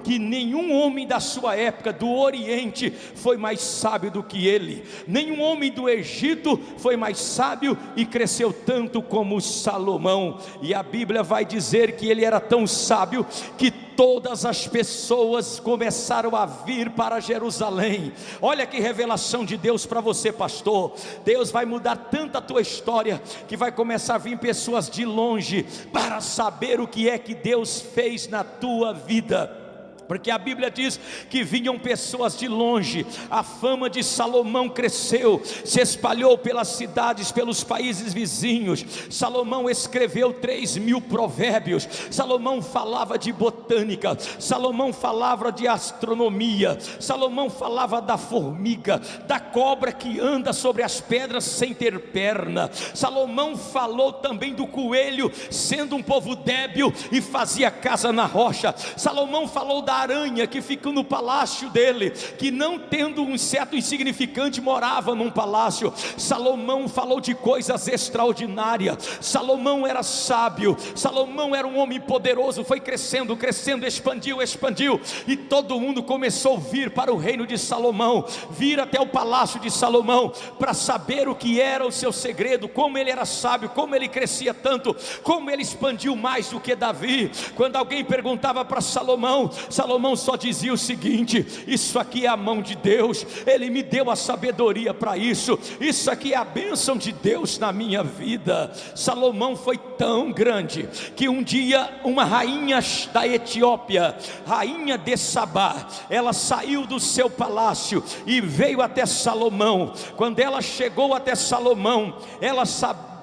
que nenhum homem da sua época, do Oriente, foi mais sábio do que ele. Nenhum homem do Egito foi mais sábio e cresceu tanto como Salomão. E a Bíblia vai dizer que ele era tão sábio que todas as pessoas começaram a vir para Jerusalém. Olha que revelação de Deus para você, pastor. Deus vai mudar tanto a tua história, que vai começar a vir pessoas de longe para saber o que é que Deus fez na tua vida. Porque a Bíblia diz que vinham pessoas de longe. A fama de Salomão cresceu, se espalhou pelas cidades, pelos países vizinhos. Salomão escreveu 3.000 provérbios. Salomão falava de botânica, Salomão falava de astronomia, Salomão falava da formiga, da cobra que anda sobre as pedras sem ter perna. Salomão falou também do coelho, sendo um povo débil e fazia casa na rocha. Salomão falou da aranha que ficou no palácio dele, que não tendo um inseto insignificante morava num palácio. Salomão falou de coisas extraordinárias. Salomão era sábio, Salomão era um homem poderoso. Foi crescendo, expandiu, e todo mundo começou a vir para o reino de Salomão, vir até o palácio de Salomão, para saber o que era o seu segredo, como ele era sábio, como ele crescia tanto, como ele expandiu mais do que Davi. Quando alguém perguntava para Salomão Salomão só dizia o seguinte: isso aqui é a mão de Deus, Ele me deu a sabedoria para isso, isso aqui é a bênção de Deus na minha vida. Salomão foi tão grande que um dia uma rainha da Etiópia, rainha de Sabá, ela saiu do seu palácio e veio até Salomão. Quando ela chegou até Salomão, ela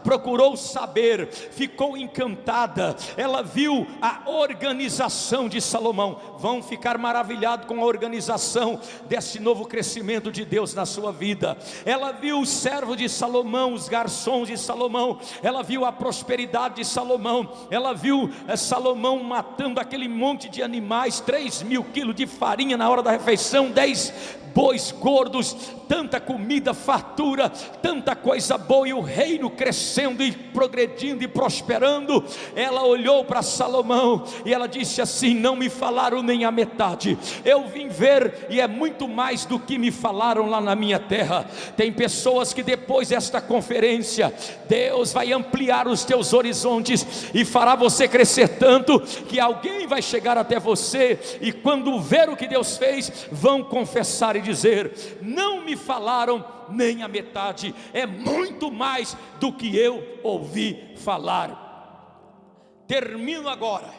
procurou saber, ficou encantada, ela viu a organização de Salomão. Vão ficar maravilhados com a organização desse novo crescimento de Deus na sua vida. Ela viu o servo de Salomão, os garçons de Salomão, ela viu a prosperidade de Salomão, ela viu Salomão matando aquele monte de animais, 3.000 quilos de farinha na hora da refeição, 10 bois gordos, tanta comida, fartura, tanta coisa boa, e o reino crescendo e progredindo e prosperando. Ela olhou para Salomão e ela disse assim: não me falaram nem a metade, eu vim ver e é muito mais do que me falaram lá na minha terra. Tem pessoas que depois desta conferência, Deus vai ampliar os teus horizontes e fará você crescer tanto, que alguém vai chegar até você, e quando ver o que Deus fez, vão confessar e dizer: não me falaram nem a metade, é muito mais do que eu ouvi falar. Termino agora.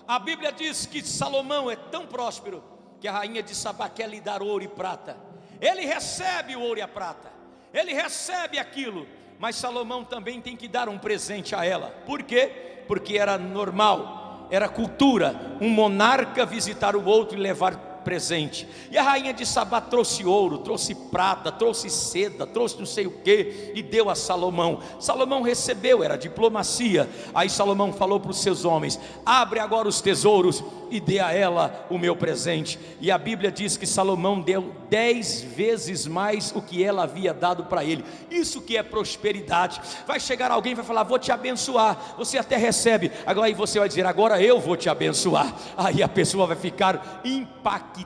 A Bíblia diz que Salomão é tão próspero que a rainha de Sabá quer lhe dar ouro e prata. Ele recebe o ouro e a prata, ele recebe aquilo, mas Salomão também tem que dar um presente a ela. Por quê? Porque era normal, era cultura, um monarca visitar o outro e levar presente. E a rainha de Sabá trouxe ouro, trouxe prata, trouxe seda, trouxe não sei o que, e deu a Salomão. Salomão recebeu, era diplomacia. Aí Salomão falou para os seus homens: abre agora os tesouros e dê a ela o meu presente. E a Bíblia diz que Salomão deu 10 vezes mais o que ela havia dado para ele. Isso que é prosperidade. Vai chegar alguém e vai falar: vou te abençoar. Você até recebe, agora aí você vai dizer: agora eu vou te abençoar. Aí a pessoa vai ficar impactada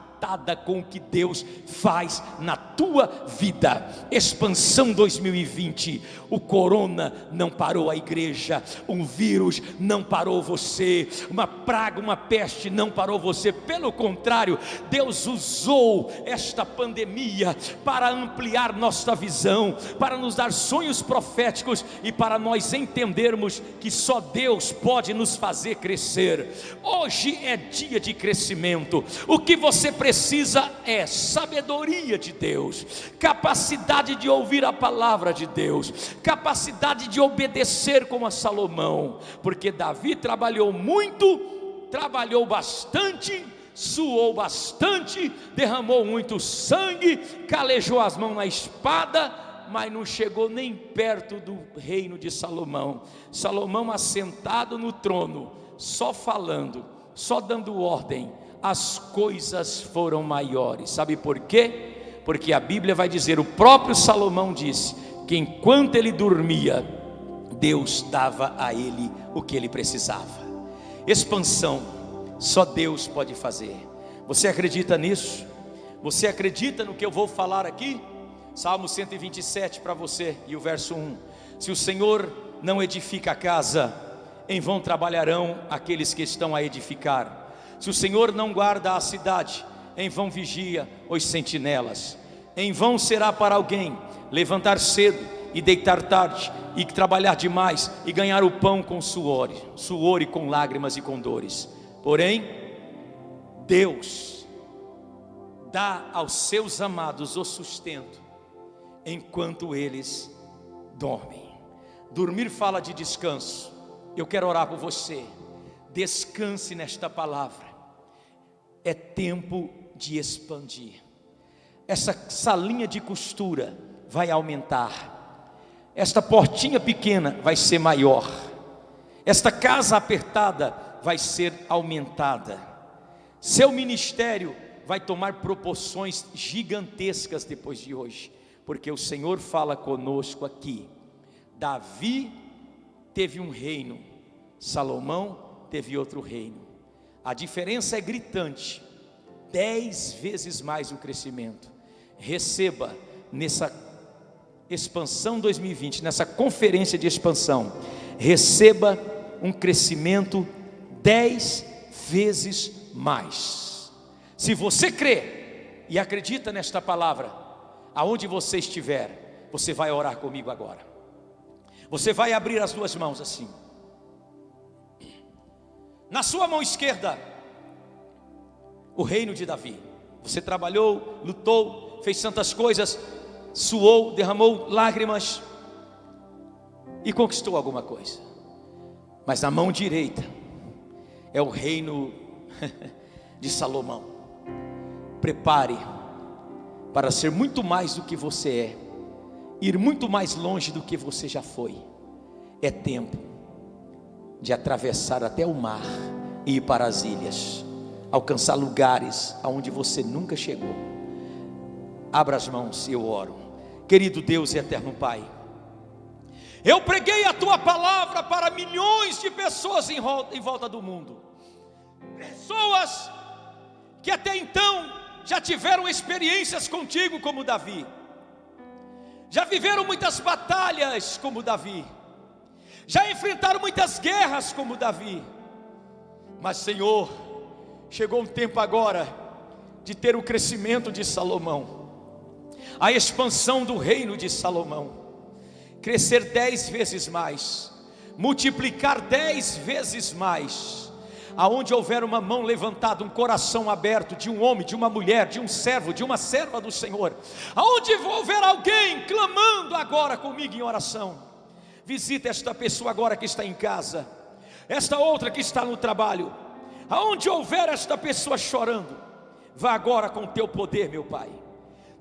com o que Deus faz na tua vida. Expansão 2020. O corona não parou a igreja, um vírus não parou você, uma praga, uma peste não parou você. Pelo contrário, Deus usou esta pandemia para ampliar nossa visão, para nos dar sonhos proféticos e para nós entendermos que só Deus pode nos fazer crescer. Hoje é dia de crescimento. O que você precisa é sabedoria de Deus, capacidade de ouvir a palavra de Deus, capacidade de obedecer como a Salomão, porque Davi trabalhou muito, trabalhou bastante, suou bastante, derramou muito sangue, calejou as mãos na espada, mas não chegou nem perto do reino de Salomão. Salomão assentado no trono, só falando, só dando ordem, as coisas foram maiores. Sabe por quê? Porque a Bíblia vai dizer, o próprio Salomão disse, que enquanto ele dormia, Deus dava a ele o que ele precisava. Expansão, só Deus pode fazer. Você acredita nisso? Você acredita no que eu vou falar aqui? Salmo 127 para você, e o verso 1: se o Senhor não edifica a casa, em vão trabalharão aqueles que estão a edificar. Se o Senhor não guarda a cidade, em vão vigia os sentinelas. Em vão será para alguém levantar cedo e deitar tarde, e trabalhar demais, e ganhar o pão com suor e com lágrimas e com dores. Porém, Deus dá aos seus amados o sustento, enquanto eles dormem. Dormir fala de descanso. Eu quero orar por você. Descanse nesta palavra. É tempo de expandir. Essa salinha de costura vai aumentar. Esta portinha pequena vai ser maior. Esta casa apertada vai ser aumentada. Seu ministério vai tomar proporções gigantescas depois de hoje, porque o Senhor fala conosco aqui. Davi teve um reino, Salomão teve outro reino. A diferença é gritante, 10 vezes mais o crescimento. Receba nessa expansão 2020, nessa conferência de expansão, receba um crescimento 10 vezes mais. Se você crê e acredita nesta palavra, aonde você estiver, você vai orar comigo agora. Você vai abrir as duas mãos assim. Na sua mão esquerda, o reino de Davi. Você trabalhou, lutou, fez tantas coisas, suou, derramou lágrimas e conquistou alguma coisa. Mas na mão direita é o reino de Salomão. Prepare para ser muito mais do que você é, ir muito mais longe do que você já foi. É tempo de atravessar até o mar e ir para as ilhas, alcançar lugares aonde você nunca chegou. Abra as mãos e eu oro. Querido Deus e eterno Pai, eu preguei a Tua palavra para milhões de pessoas em volta do mundo, pessoas que até então já tiveram experiências contigo como Davi, já viveram muitas batalhas como Davi, já enfrentaram muitas guerras como Davi, mas Senhor, chegou um tempo agora de ter o crescimento de Salomão, a expansão do reino de Salomão, crescer 10 vezes mais, multiplicar 10 vezes mais. Aonde houver uma mão levantada, um coração aberto de um homem, de uma mulher, de um servo, de uma serva do Senhor, aonde houver alguém clamando agora comigo em oração, visita esta pessoa agora que está em casa, esta outra que está no trabalho, aonde houver esta pessoa chorando, vá agora com o Teu poder, meu Pai,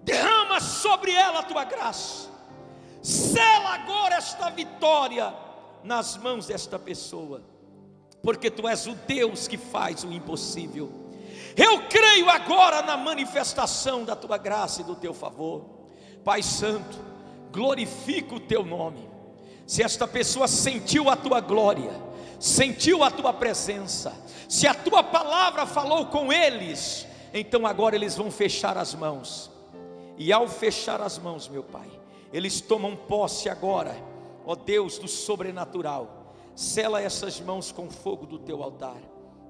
derrama sobre ela a Tua graça, sela agora esta vitória nas mãos desta pessoa, porque Tu és o Deus que faz o impossível. Eu creio agora na manifestação da Tua graça e do Teu favor. Pai Santo, glorifica o Teu nome. Se esta pessoa sentiu a Tua glória, sentiu a Tua presença, se a Tua palavra falou com eles, então agora eles vão fechar as mãos, e ao fechar as mãos, meu Pai, eles tomam posse agora, ó Deus do sobrenatural. Sela essas mãos com fogo do Teu altar,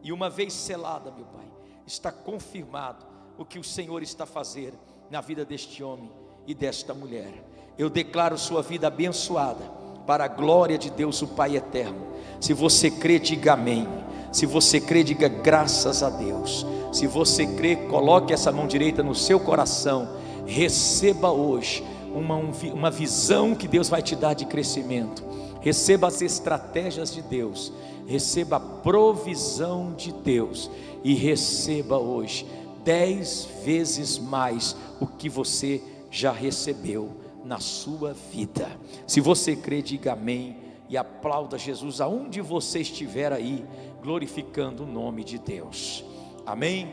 e uma vez selada, meu Pai, está confirmado o que o Senhor está fazendo na vida deste homem e desta mulher. Eu declaro sua vida abençoada, para a glória de Deus o Pai eterno. Se você crê, diga amém. Se você crê, diga graças a Deus. Se você crê, coloque essa mão direita no seu coração. Receba hoje uma visão que Deus vai te dar de crescimento. Receba as estratégias de Deus, receba a provisão de Deus, e receba hoje 10 vezes mais o que você já recebeu na sua vida. Se você crê, diga amém e aplauda Jesus aonde você estiver aí, glorificando o nome de Deus. Amém?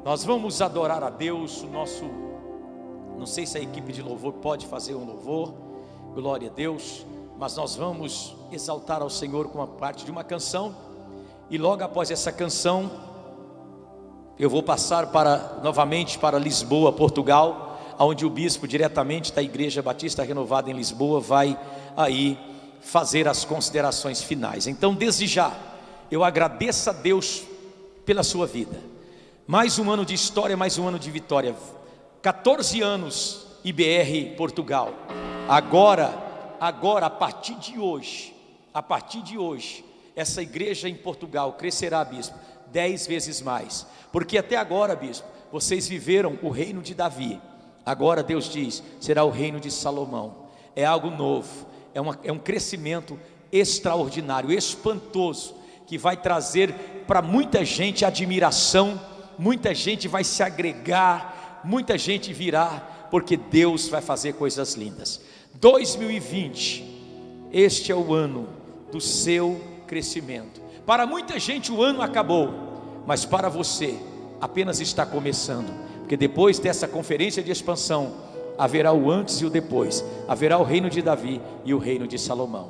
Nós vamos adorar a Deus. Não sei se a equipe de louvor pode fazer um louvor, glória a Deus, mas nós vamos exaltar ao Senhor com a parte de uma canção, e logo após essa canção, eu vou passar novamente para Lisboa, Portugal, onde o bispo diretamente da Igreja Batista Renovada em Lisboa vai aí fazer as considerações finais. Então, desde já, eu agradeço a Deus pela sua vida, mais um ano de história, mais um ano de vitória, 14 anos IBR Portugal, agora a partir de hoje, essa igreja em Portugal crescerá, bispo, 10 vezes mais, porque até agora, bispo, vocês viveram o reino de Davi, agora Deus diz, será o reino de Salomão. É algo novo, é um crescimento extraordinário, espantoso, que vai trazer para muita gente admiração, muita gente vai se agregar, muita gente virá, porque Deus vai fazer coisas lindas. 2020, este é o ano do seu crescimento. Para muita gente o ano acabou, mas para você apenas está começando, porque depois dessa conferência de expansão haverá o antes e o depois, haverá o reino de Davi e o reino de Salomão.